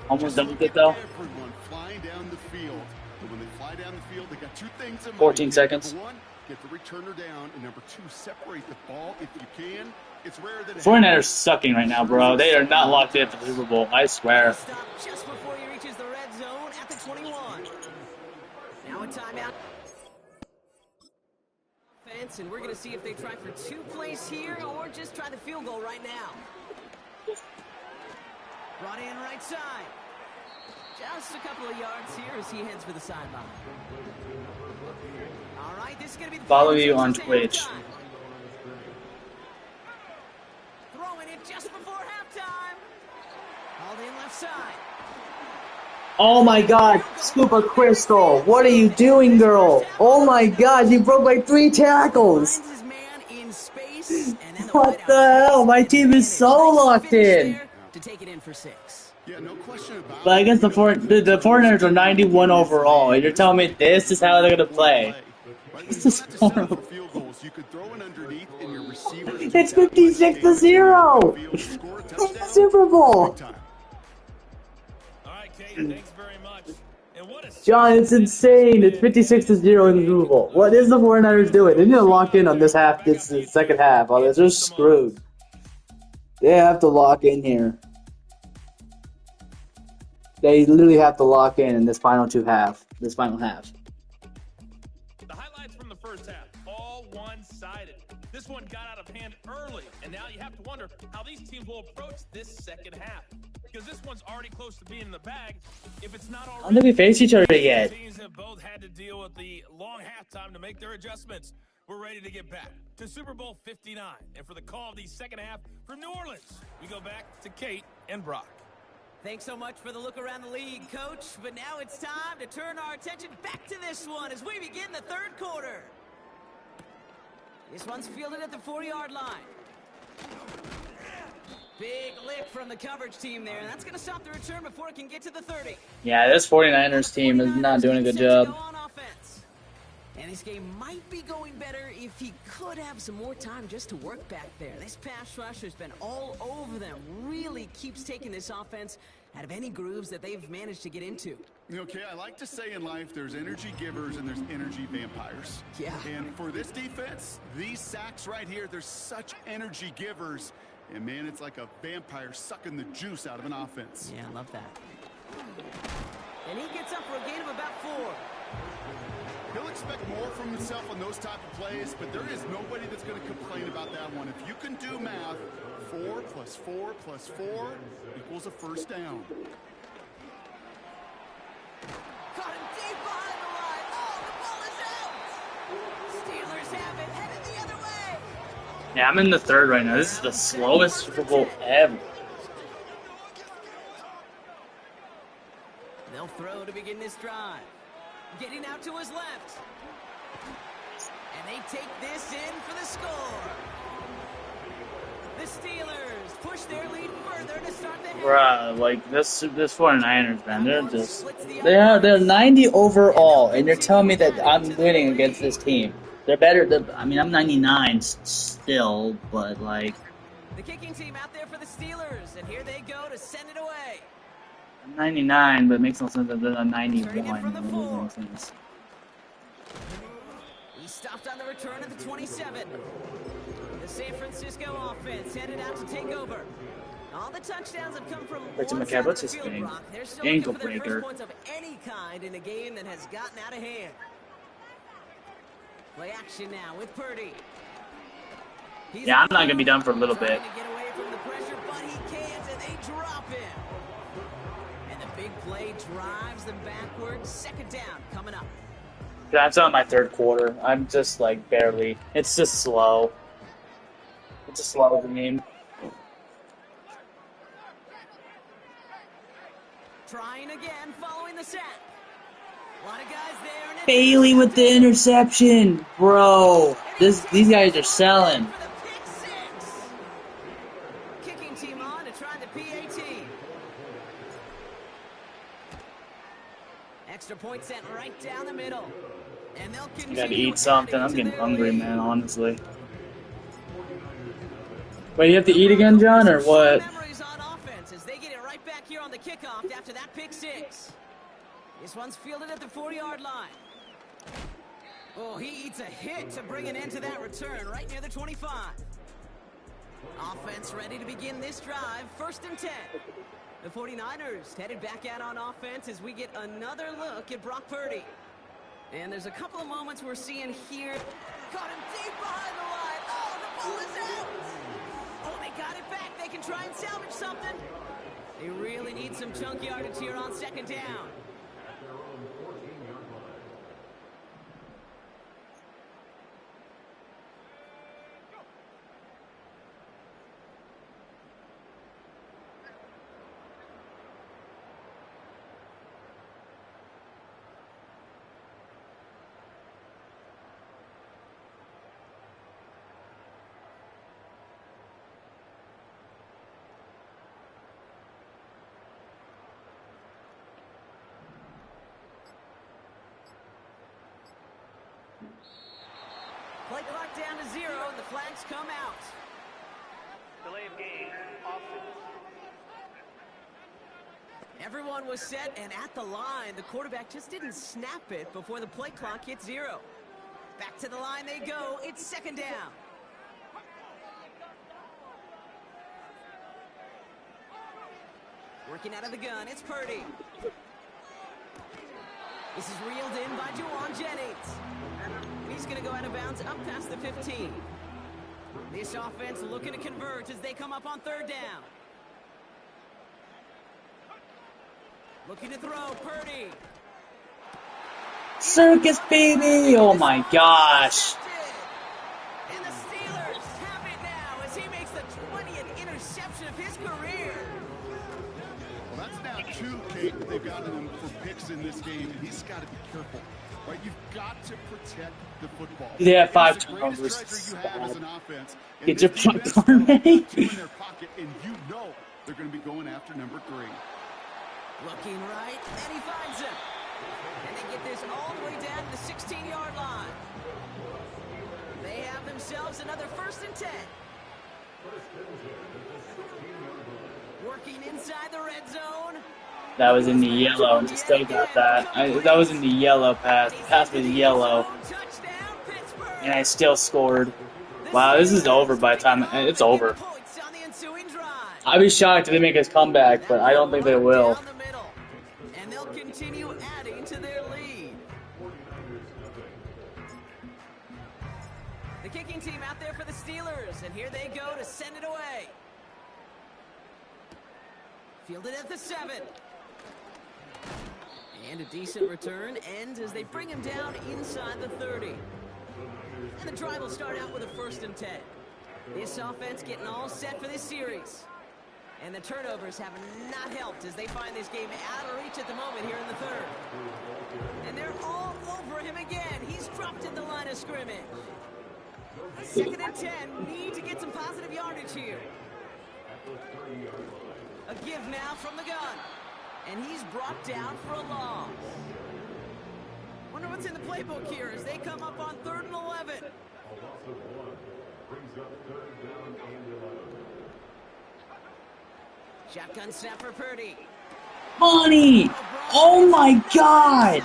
Almost done with it though. Everyone flying down the field. And when they fly down the field, they got two things in mind. 14 seconds. Number one, get the returner down. And number two, separate the ball if you can. It's rare that 49ers sucking right now, bro. They are not locked in for the Super Bowl. I swear. Stop just before he reaches the red zone at the 21. Now a timeout. And we're going to see if they try for 2 plays here or just try the field goal right now. Brought in right side. Just a couple of yards here as he heads for the sideline. All right, this is going to be the Follow you on Twitch. Throwing it just before halftime. Hauled in left side. Oh my god, Scooper Crystal. What are you doing, girl? Oh my god, you broke like 3 tackles. Finds his man in space, and then What the hell? My team is so locked in. To take it in for 6. Yeah, no question about it. But I guess the 49ers are 91 overall, and you're telling me this is how they're gonna play. This is horrible. It's 56-0. It's the Super Bowl. Thanks very much. And what a John, it's insane. It's 56-0 in the Super Bowl. What is the 49ers doing? They need to lock in on this half, this second half. Otherwise, they're screwed. They have to lock in here. They literally have to lock in this final half. The highlights from the first half, all one-sided. This one got out of hand early, and now you have to wonder how these teams will approach this second half. Because this one's already close to being in the bag. If it's not already, How did we face each other yet? teams have both had to deal with the long halftime to make their adjustments. We're ready to get back to Super Bowl 59. And for the call of the second half from New Orleans, we go back to Kate and Brock. Thanks so much for the look around the league, Coach. But now it's time to turn our attention back to this one as we begin the third quarter. This one's fielded at the 4-yard line. Big lick from the coverage team there. That's going to stop the return before it can get to the 30. Yeah, this 49ers team is not doing a good job. And this game might be going better if he could have some more time just to work back there. This pass rush has been all over them. Really keeps taking this offense out of any grooves that they've managed to get into. Okay, I like to say in life there's energy givers and there's energy vampires. Yeah. And for this defense, these sacks right here, there's such energy givers. And man, it's like a vampire sucking the juice out of an offense. Yeah, I love that. And he gets up for a gain of about 4. He'll expect more from himself on those type of plays, but there is nobody that's going to complain about that one. If you can do math, 4 plus 4 plus 4 equals a first down. Caught him deep behind the line. Oh, the ball is out. Steelers have it, headed the other way. Yeah, I'm in the third right now. This is the slowest Super Bowl ever. They'll throw to begin this drive. Getting out to his left. And they take this in for the score. The Steelers push their lead further to start the half. Bruh, like this 49ers, man, they're 90 overall, and you're telling me that I'm winning against this team. They're better than, I mean, I'm 99 still, but like, The kicking team out there for the Steelers, and here they go to send it away. I'm 99, but it makes no sense that they're 91. Turning it from the It doesn't 4. make sense. He stopped on the return at the 27. The San Francisco offense headed out to take over. All the touchdowns have come from Richard one McCabe, side of what's the his field, name? Brock. They're still Ankle looking for their breaker. first points of any kind in a game that has gotten out of hand. Play action now with Purdy. He's Yeah, I'm not gonna be done for a little bit. trying to get away from the pressure, but he can't, and they drop him. And the big play drives them backwards. Second down coming up. Yeah, I'm still in my third quarter. I'm just like barely. It's just slow. It's a slow game. Trying again, following the sack. A lot of guys there. And Bailey with the interception, bro. These guys are selling. For the pick six. Kicking team on to try the PAT. Extra point sent right down the middle. And they'll I continue gotta eat something. I'm adding to getting their hungry, lead. man, honestly. Wait, you have to eat again, John, or what? Memories on off after that pick six. This one's fielded at the 40-yard line. Oh, he eats a hit to bring an end to that return right near the 25. Offense ready to begin this drive. 1st and 10. The 49ers headed back out on offense as we get another look at Brock Purdy. And there's a couple of moments we're seeing here. Got him deep behind the line. Oh, the ball is out. Oh, they got it back. They can try and salvage something. They really need some chunk yardage here on 2nd down. Play clock down to 0, and the flags come out. Delay of game. Offense. Everyone was set and at the line. The quarterback just didn't snap it before the play clock hit 0. Back to the line they go. It's 2nd down. Working out of the gun, it's Purdy. This is reeled in by Juwan Jennings. He's going to go out of bounds up past the 15. This offense looking to convert as they come up on 3rd down. Looking to throw, Purdy. Circus, baby! Oh my gosh. And the Steelers have it now as he makes the 20th interception of his career. Well, that's now 2, Kate, that they've gotten him for picks in this game, and he's got to be careful. Right, you've got to protect the football. They have 5 It's the turnovers. greatest treasure you have as an offense. And Get your this defense popcorn has ready. 2 in their pocket, and you know they're going to be going after number 3. Looking right, and he finds him. And they get this all the way down to the 16-yard line. They have themselves another 1st and 10. Working inside the red zone. That was in the yellow, and still got that. That was in the yellow pass. The pass was yellow, Touchdown, Pittsburgh. and I still scored. Wow, this is over by the time it's over. Points on the ensuing drive. I'd be shocked if they make us come back, but I don't think they will. Down the middle. And they'll continue adding to their lead. The kicking team out there for the Steelers, and here they go to send it away. Fielded at the 7. And a decent return ends as they bring him down inside the 30. And the drive will start out with a 1st and 10. This offense getting all set for this series. And the turnovers have not helped as they find this game out of reach at the moment here in the 3rd. And they're all over him again. He's dropped at the line of scrimmage. 2nd and 10. Need to get some positive yardage here. A give now from the gun. And he's brought down for a loss. Wonder what's in the playbook here as they come up on 3rd and 11. Shotgun snap for Purdy. Money! Oh my god! And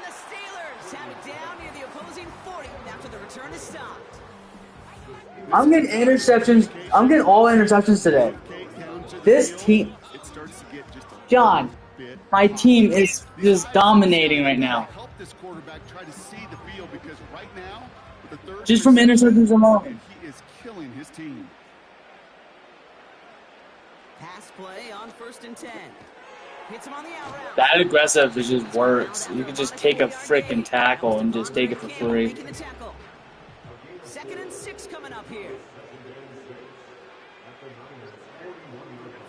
the Steelers have it down near the opposing 40 after the return is stopped. I'm getting interceptions. I'm getting all interceptions today. This team, John, my team is just dominating right now. Help this quarterback try to see the field because right now, the 3rd Just from interceptions alone. he is killing his team. Pass play on 1st and 10. Hits him on the out route. That aggressive is just works. You can just take a frickin' tackle and just take it for free. Making the tackle. 2nd and 6 coming up here.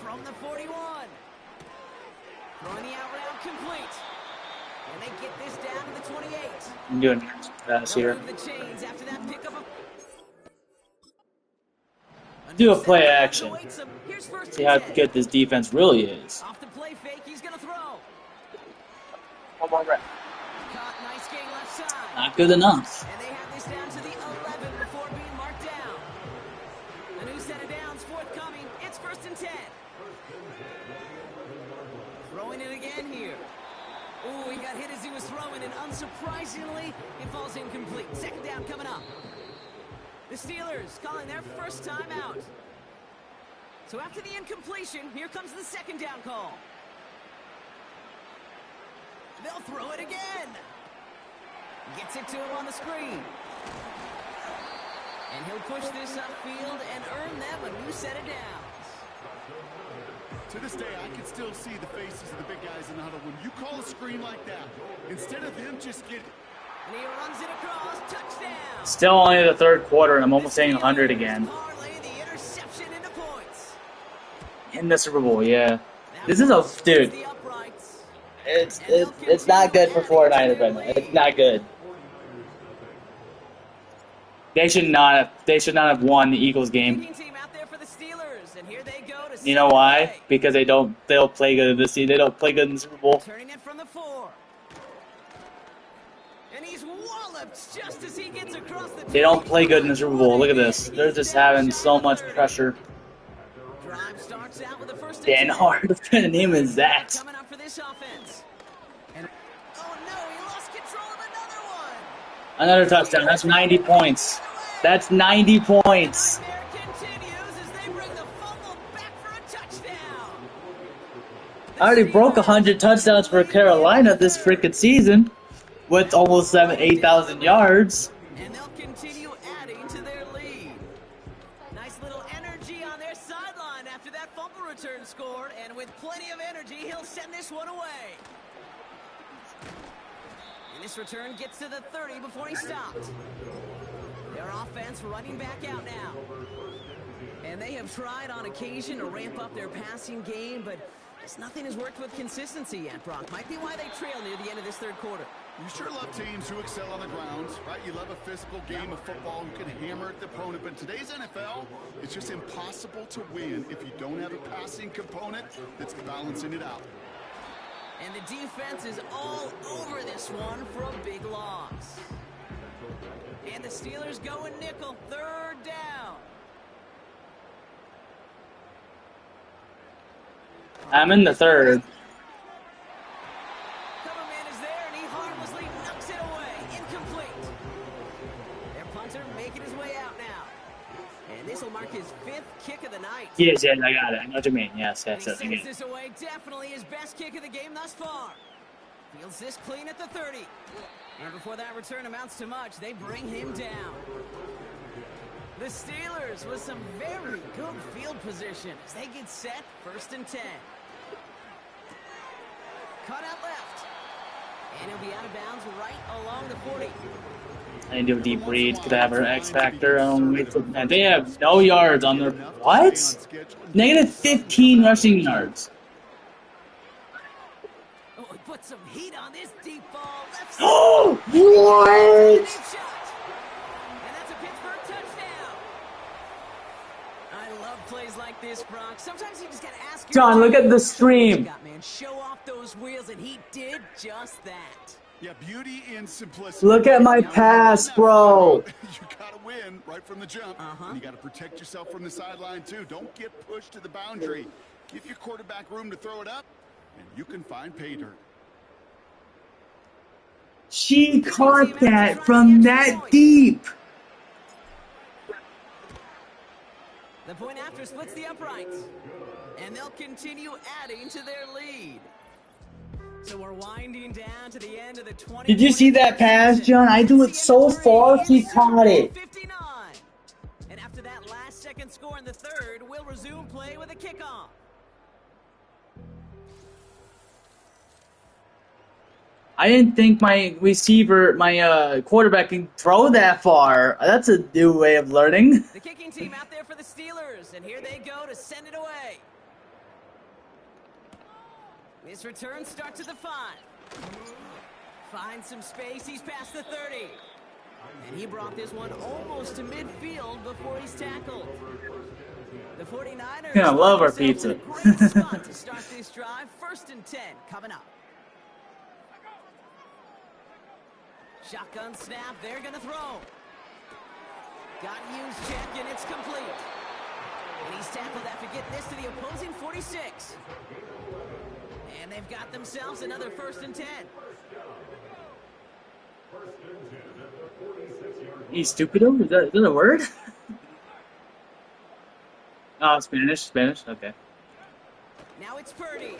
From the 41. Throwing the out route complete. And they get this down to the 28. I'm doing pass They'll here. move the chains after that pickup of... Do a play action. Here's 1st See how and 10. good this defense really is. Off the play fake, he's going to throw. One more rep. Caught, nice gain left side. Not good enough. And they have this down to the 11 before being marked down. A new set of downs forthcoming. It's 1st and 10. Throwing it again here. Ooh, he got hit as he was throwing, and unsurprisingly, it falls incomplete. 2nd down coming up. The Steelers calling their first time out. So after the incompletion, here comes the 2nd down call. They'll throw it again. Gets it to him on the screen. And he'll push this upfield and earn them a new set of downs. To this day, I can still see the faces of the big guys in the huddle. When you call a screen like that, instead of him just getting... And he runs it across, touchdown. Still only the 3rd quarter, and I'm almost saying 100 again. The interception into points. In the Super Bowl, yeah. This is a... Dude. It's not good for 49ers right now. It's not good. They should not have won the Eagles game. You know why? Because they don't play good in this season. They don't play good in the Super Bowl. Turning it from the 4. And he's walloped just as he gets across the... They don't play good in the Super Bowl. Look at this. They're just having so much pressure. Drive starts out with the 1st Dan Hard. What kind of name is that? Coming up for this offense. And oh no, he lost control of another one. Another touchdown. That's 90 points. That's 90 points. I already broke 100 touchdowns for Carolina this freaking season with almost 8,000 yards. And they'll continue adding to their lead. Nice little energy on their sideline after that fumble return scored, and with plenty of energy, he'll send this one away. And this return gets to the 30 before he stopped. Their offense running back out now. And they have tried on occasion to ramp up their passing game, but nothing has worked with consistency yet, Brock. Might be why they trail near the end of this 3rd quarter. You sure love teams who excel on the ground, right? You love a physical game of football who can hammer at the opponent. But in today's NFL, it's just impossible to win if you don't have a passing component that's balancing it out. And the defense is all over this one for a big loss. And the Steelers go in nickel, 3rd down. I'm in the 3rd. Cover man is there, and he harmlessly knocks it away. Incomplete. Their punter making his way out now. And this will mark his 5th kick of the night. Yes, I got it. I know what you mean. Yes, He I sends get it. this away. Definitely his best kick of the game thus far. Fields this clean at the 30. And before that return amounts to much, they bring him down. The Steelers with some very good field position as they get set, 1st and 10. Cut out left. And he'll be out of bounds right along the 40. I need to do a deep read. Could I have her X Factor? And they have no yards on their... What? Negative 15 rushing yards. Oh, he put some heat on this deep ball. Left side. Oh, what? Plays like this, Brock. Sometimes you just gotta ask John, look at the stream. Man, show off those wheels, and he did just that. Yeah, beauty in simplicity. Look at my pass, bro. You gotta win right from the jump. And you gotta protect yourself from the sideline too. Don't get pushed to the boundary. Give your quarterback room to throw it up, and you can find pay dirt. She caught that from that deep. The point after splits the uprights, and they'll continue adding to their lead. So we're winding down to the end of the 20. Did you see that pass, John? I threw it so far, she caught it. 59. And after that last-second score in the 3rd, we'll resume play with a kickoff. I didn't think my quarterback can throw that far. That's a new way of learning. The kicking team out there for the Steelers, and here they go to send it away. This return starts at the 5. Finds some space, he's past the 30. And he brought this one almost to midfield before he's tackled. The 49ers I love our pizza. Great spot to start this drive. 1st and 10 coming up. Shotgun snap, they're going to throw. Got to use check, and it's complete. And he's tackled after getting this to the opposing 46. And they've got themselves another 1st and 10. You stupido? Is that a word? Oh, Spanish. Okay. Now it's Purdy.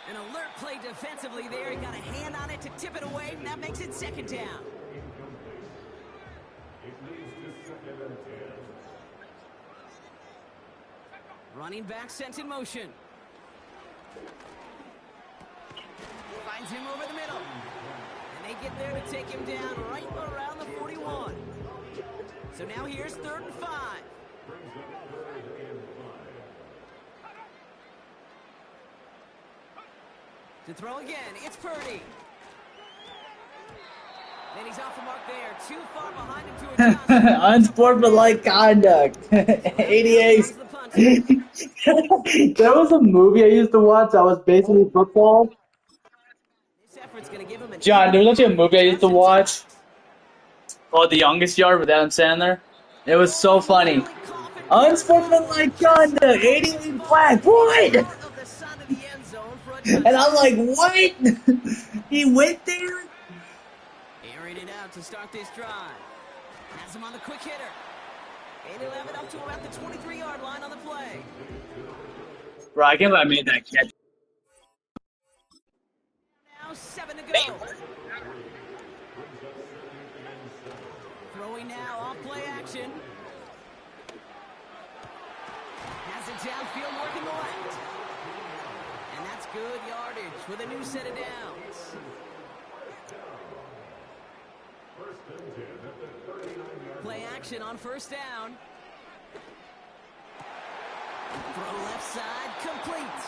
An alert play defensively there. He got a hand on it to tip it away, and that makes it 2nd down. Running back sent in motion. Finds him over the middle. And they get there to take him down right around the 41. So now here's 3rd and 5. To throw again, it's Purdy. Then he's off the mark there. Too far behind him to adjust. Unsportsmanlike conduct. 88. There was a movie I used to watch that was basically football. This effort's going to give him an John, there was actually a movie I used to watch called The Youngest Yard with Adam Sandler. It was so funny. Unsportsmanlike conduct. 88 flag. What? of the side of the end zone for a And touchdown. I'm like, what? He went there? Airing it out to start this drive. Has him on the quick hitter. And he'll have it up to about the 23-yard line on the play. Bro, I can't believe I made that catch. Now 7 to go. Throwing now off play action. Has it downfield working the left. And that's good yardage with a new set of downs. Play action on 1st down. Throw left side, complete.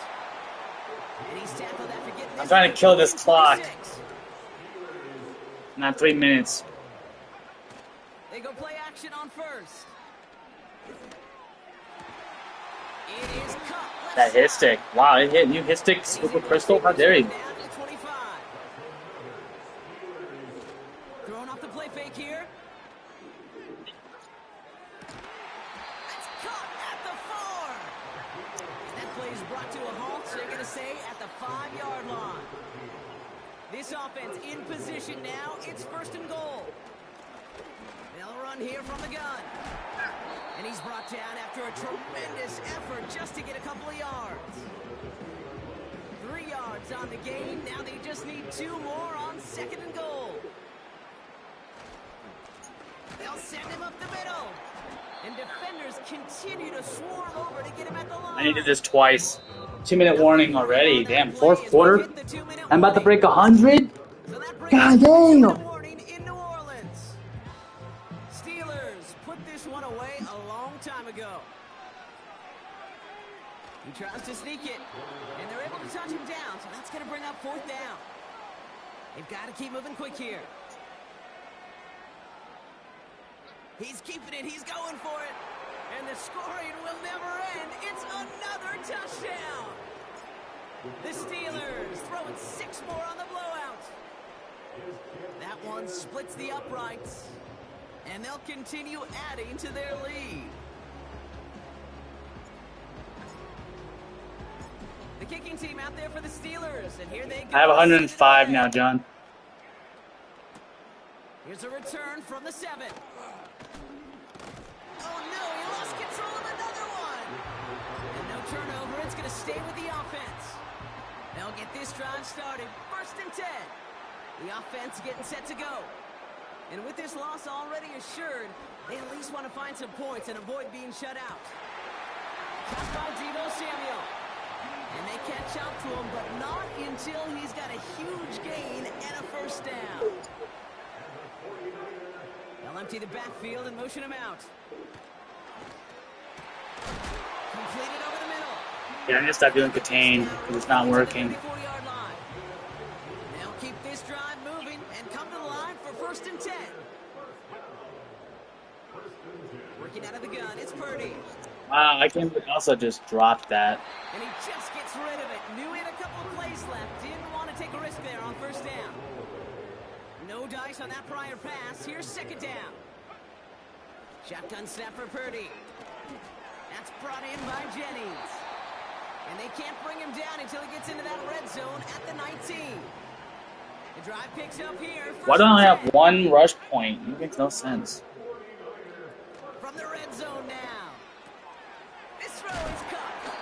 And he's tackled after getting this. I'm trying to kill this clock. 26. Not 3 minutes. They go play action on 1st. It is cut. Left That hit side. stick. Wow, it hit you hit stick super crystal. How dare you? Down to the 25. Throwing off the play fake here. That's caught at the 4. And that play is brought to a halt, so they're going to say at the 5-yard line. This offense in position now. It's 1st and goal. They'll run here from the gun. And he's brought down after a tremendous effort just to get a couple of yards. 3 yards on the game. Now they just need 2 more on 2nd and goal. They'll send him up the middle. And defenders continue to swarm over to get him at the line. I needed this twice. 2-minute warning already. Damn, 4th quarter. I'm about to break 100. So that brings God us to the damn. warning in New Orleans. Steelers put this one away a long time ago. He tries to sneak it, and they're able to touch him down, so that's going to bring up 4th down. They've got to keep moving quick here. He's keeping it. He's going for it. And the scoring will never end. It's another touchdown. The Steelers throwing 6 more on the blowout. That one splits the uprights. And they'll continue adding to their lead. The kicking team out there for the Steelers. And here they go. I have 105 now, John. Here's a return from the 7. Oh no, he lost control of another one. And no turnover, it's going to stay with the offense. They'll get this drive started. 1st and 10. The offense getting set to go. And with this loss already assured, they at least want to find some points and avoid being shut out. Caught by Deebo Samuel. And they catch up to him, but not until he's got a huge gain and a 1st down. They'll empty the backfield and motion him out. Completed over the middle. Yeah, I'm gonna stop doing contain because it's not working. 34-yard line. They'll keep this drive moving and come to the line for 1st and 10. Working out of the gun, it's Purdy. Wow, I can also just drop that. And he just gets rid of it. Knew he had a couple of plays left. Didn't want to take a risk there on 1st down. No dice on that prior pass. Here's 2nd down. Shotgun snap for Purdy. That's brought in by Jennings. And they can't bring him down until he gets into that red zone at the 19. The drive picks up here. Why don't I have one rush point? It makes no sense. From the red zone now. This throw is caught.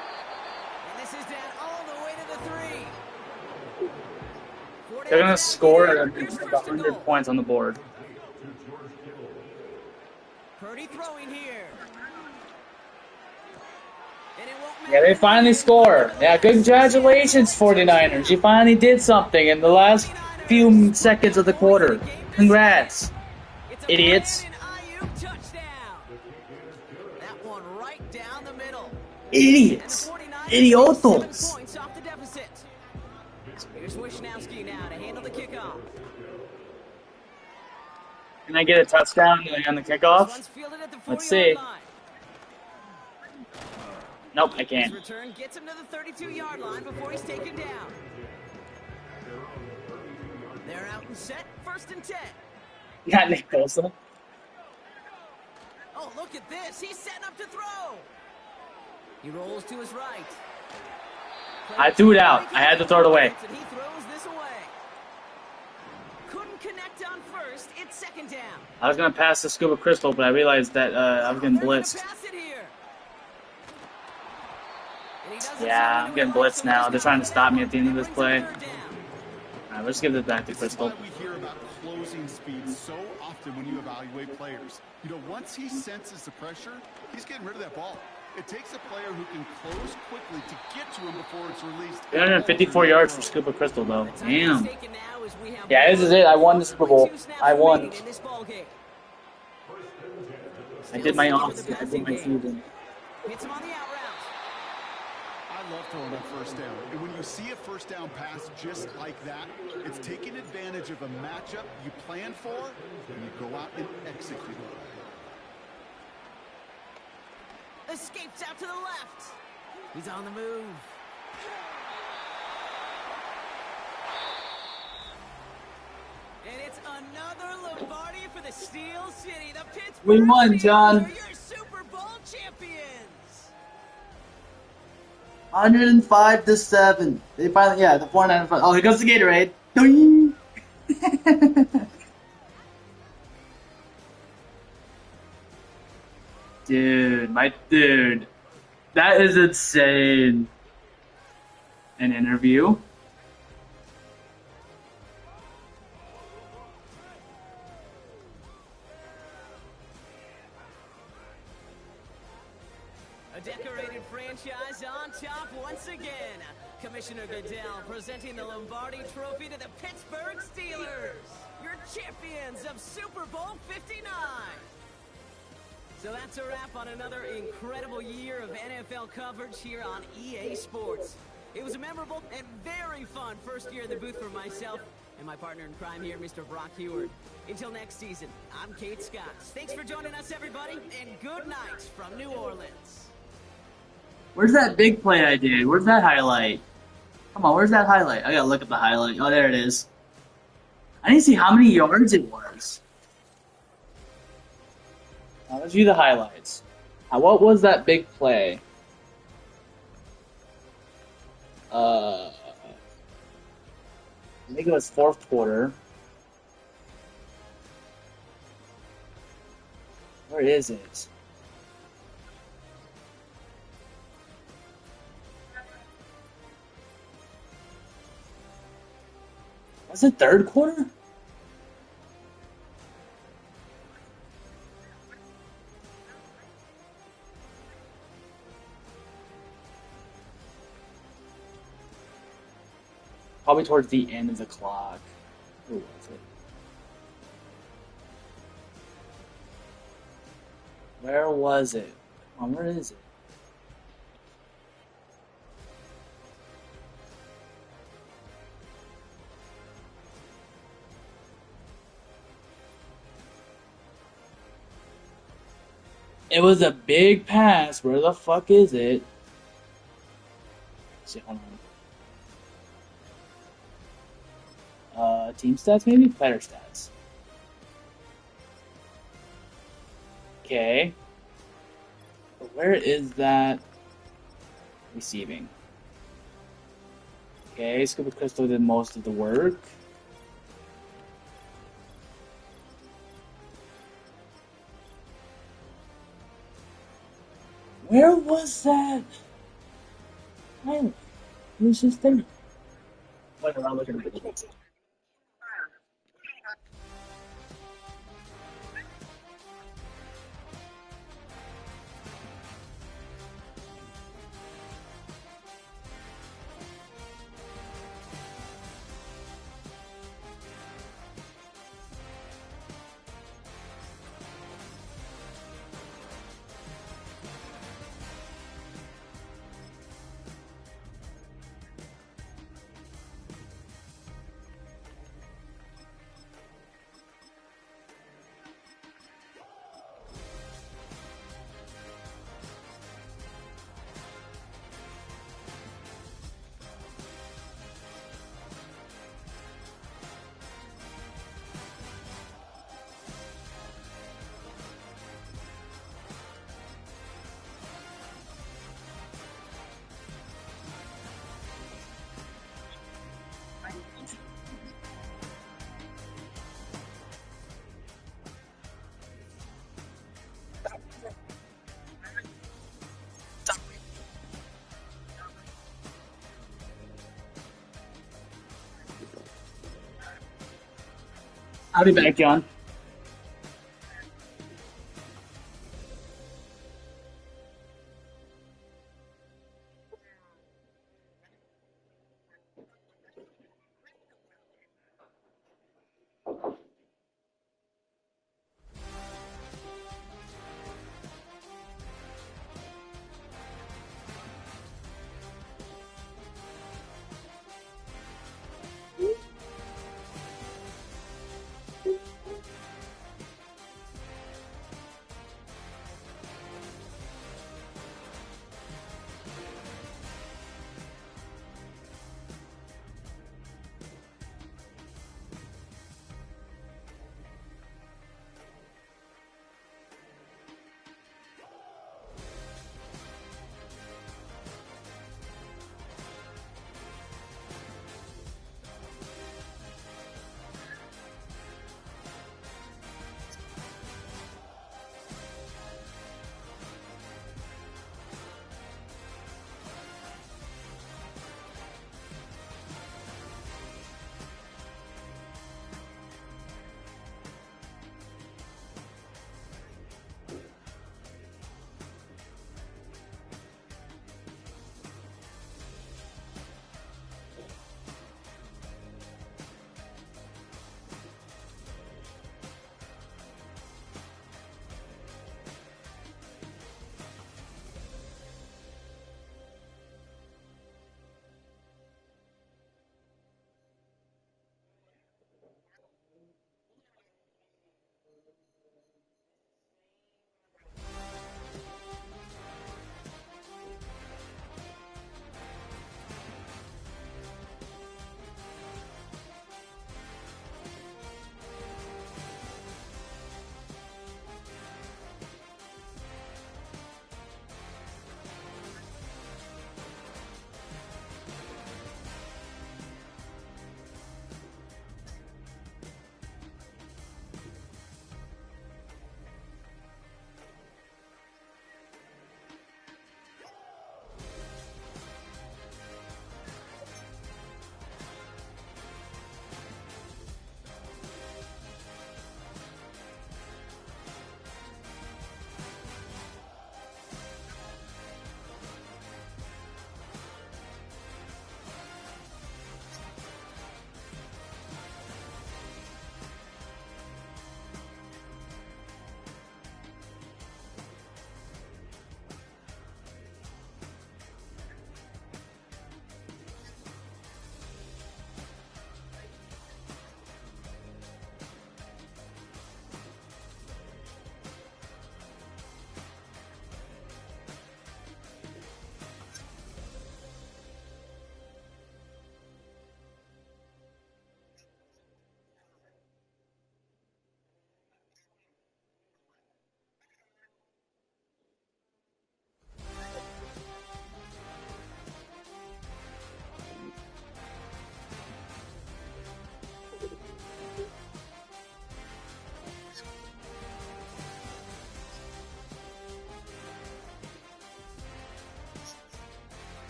And this is down all the way to the 3. They're going to score and put 100 points on the board. Purdy throwing here. Yeah, they finally score. Yeah, congratulations, 49ers. You finally did something in the last few seconds of the quarter. Congrats, idiots. That one right down the middle. Idiots. Idiotos. Here's Wishnowski now to handle the kickoff. Can I get a touchdown on the kickoff? Let's see. Nope, I can't. His return gets him to the 32-yard line before he's taken down. They're out and set, 1st and 10. Not Nick Bosa. Oh, look at this. He's setting up to throw. He rolls to his right. I threw it out. I had to throw it away. He throws this away. Couldn't connect on 1st. It's 2nd down. I was going to pass the Scuba Crystal, but I realized that I was getting blitzed. Yeah, I'm getting blitzed now. They're trying to stop me at the end of this play. Alright, let's give this back to Crystal. We hear about closing speed so often when you evaluate players. You know, once he senses the pressure, he's getting rid of that ball. It takes a player who can close quickly to get to him before it's released. 354 yards for Scuba Crystal, though. Damn. Yeah, this is it. I won the Super Bowl. I won. I did my off. I did my season. Hits him on the out route. I love throwing that 1st down. And when you see a 1st down pass just like that, it's taking advantage of a matchup you plan for, and you go out and execute it. Escapes out to the left. He's on the move. And it's another Lombardi for the Steel City. The Pittsburgh We won, Steelers John. are your Super Bowl champions. 105-7. They finally, yeah, the 49ers. Oh, here goes the Gatorade. Doing. Dude, that is insane. An interview. A decorated franchise on top once again. Commissioner Goodell presenting the Lombardi Trophy to the Pittsburgh Steelers, your champions of Super Bowl 59. So that's a wrap on another incredible year of NFL coverage here on EA Sports. It was a memorable and very fun first year in the booth for myself and my partner in crime here, Mr. Brock Heward. Until next season, I'm Kate Scott. Thanks for joining us, everybody, and good night from New Orleans. Where's that big play I did? Where's that highlight? Come on, where's that highlight? I gotta look at the highlight. Oh, there it is. I didn't see how many yards it was. Let's view the highlights. What was that big play? I think it was 4th quarter. Where is it? Was it 3rd quarter? Probably towards the end of the clock. Who was it? Where was it? Come on, where is it? It was a big pass. Where the fuck is it? Let's see, hold on. Team stats maybe? Player stats. Okay. But where is that receiving? Okay, Scuba Crystal did most of the work. Where was that? It was just there. I'll be back, John.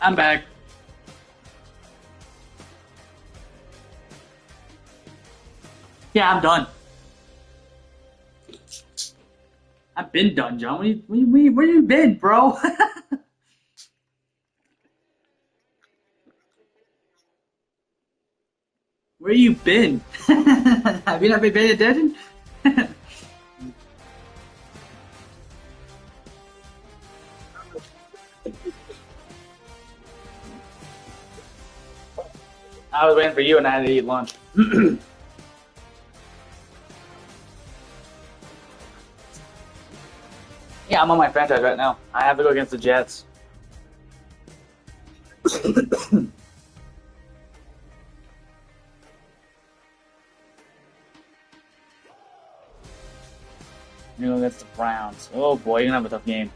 I'm back. Yeah, I'm done. I've been done, John. Where you been, bro? Where you been? Have you not been paying attention? I was waiting for you and I had to eat lunch. Yeah, I'm on my franchise right now. I have to go against the Jets. You know, against the Browns. Oh boy, you're gonna have a tough game.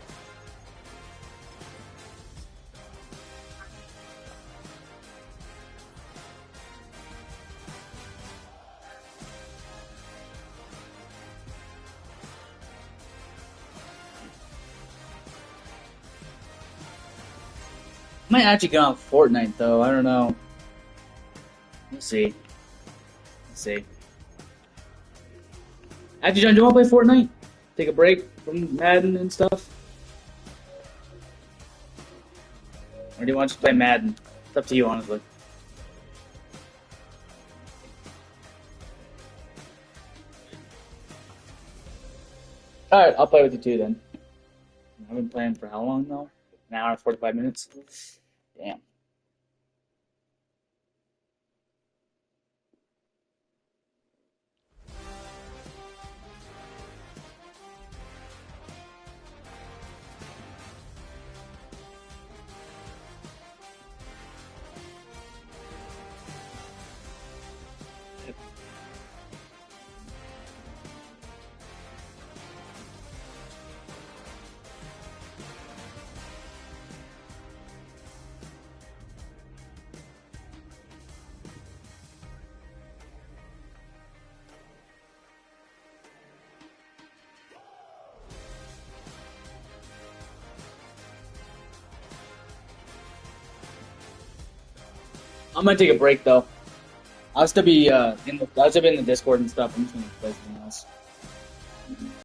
Might actually get on Fortnite though. I don't know. We'll see. Let's see. Actually, John, do you want to play Fortnite? Take a break from Madden and stuff? Or do you want to just play Madden? It's up to you, honestly. Alright, I'll play with you too then. I've been playing for how long now? An hour and 45 minutes? Damn. I'm gonna take a break though. I'll still be in the Discord and stuff. I'm just gonna play something else.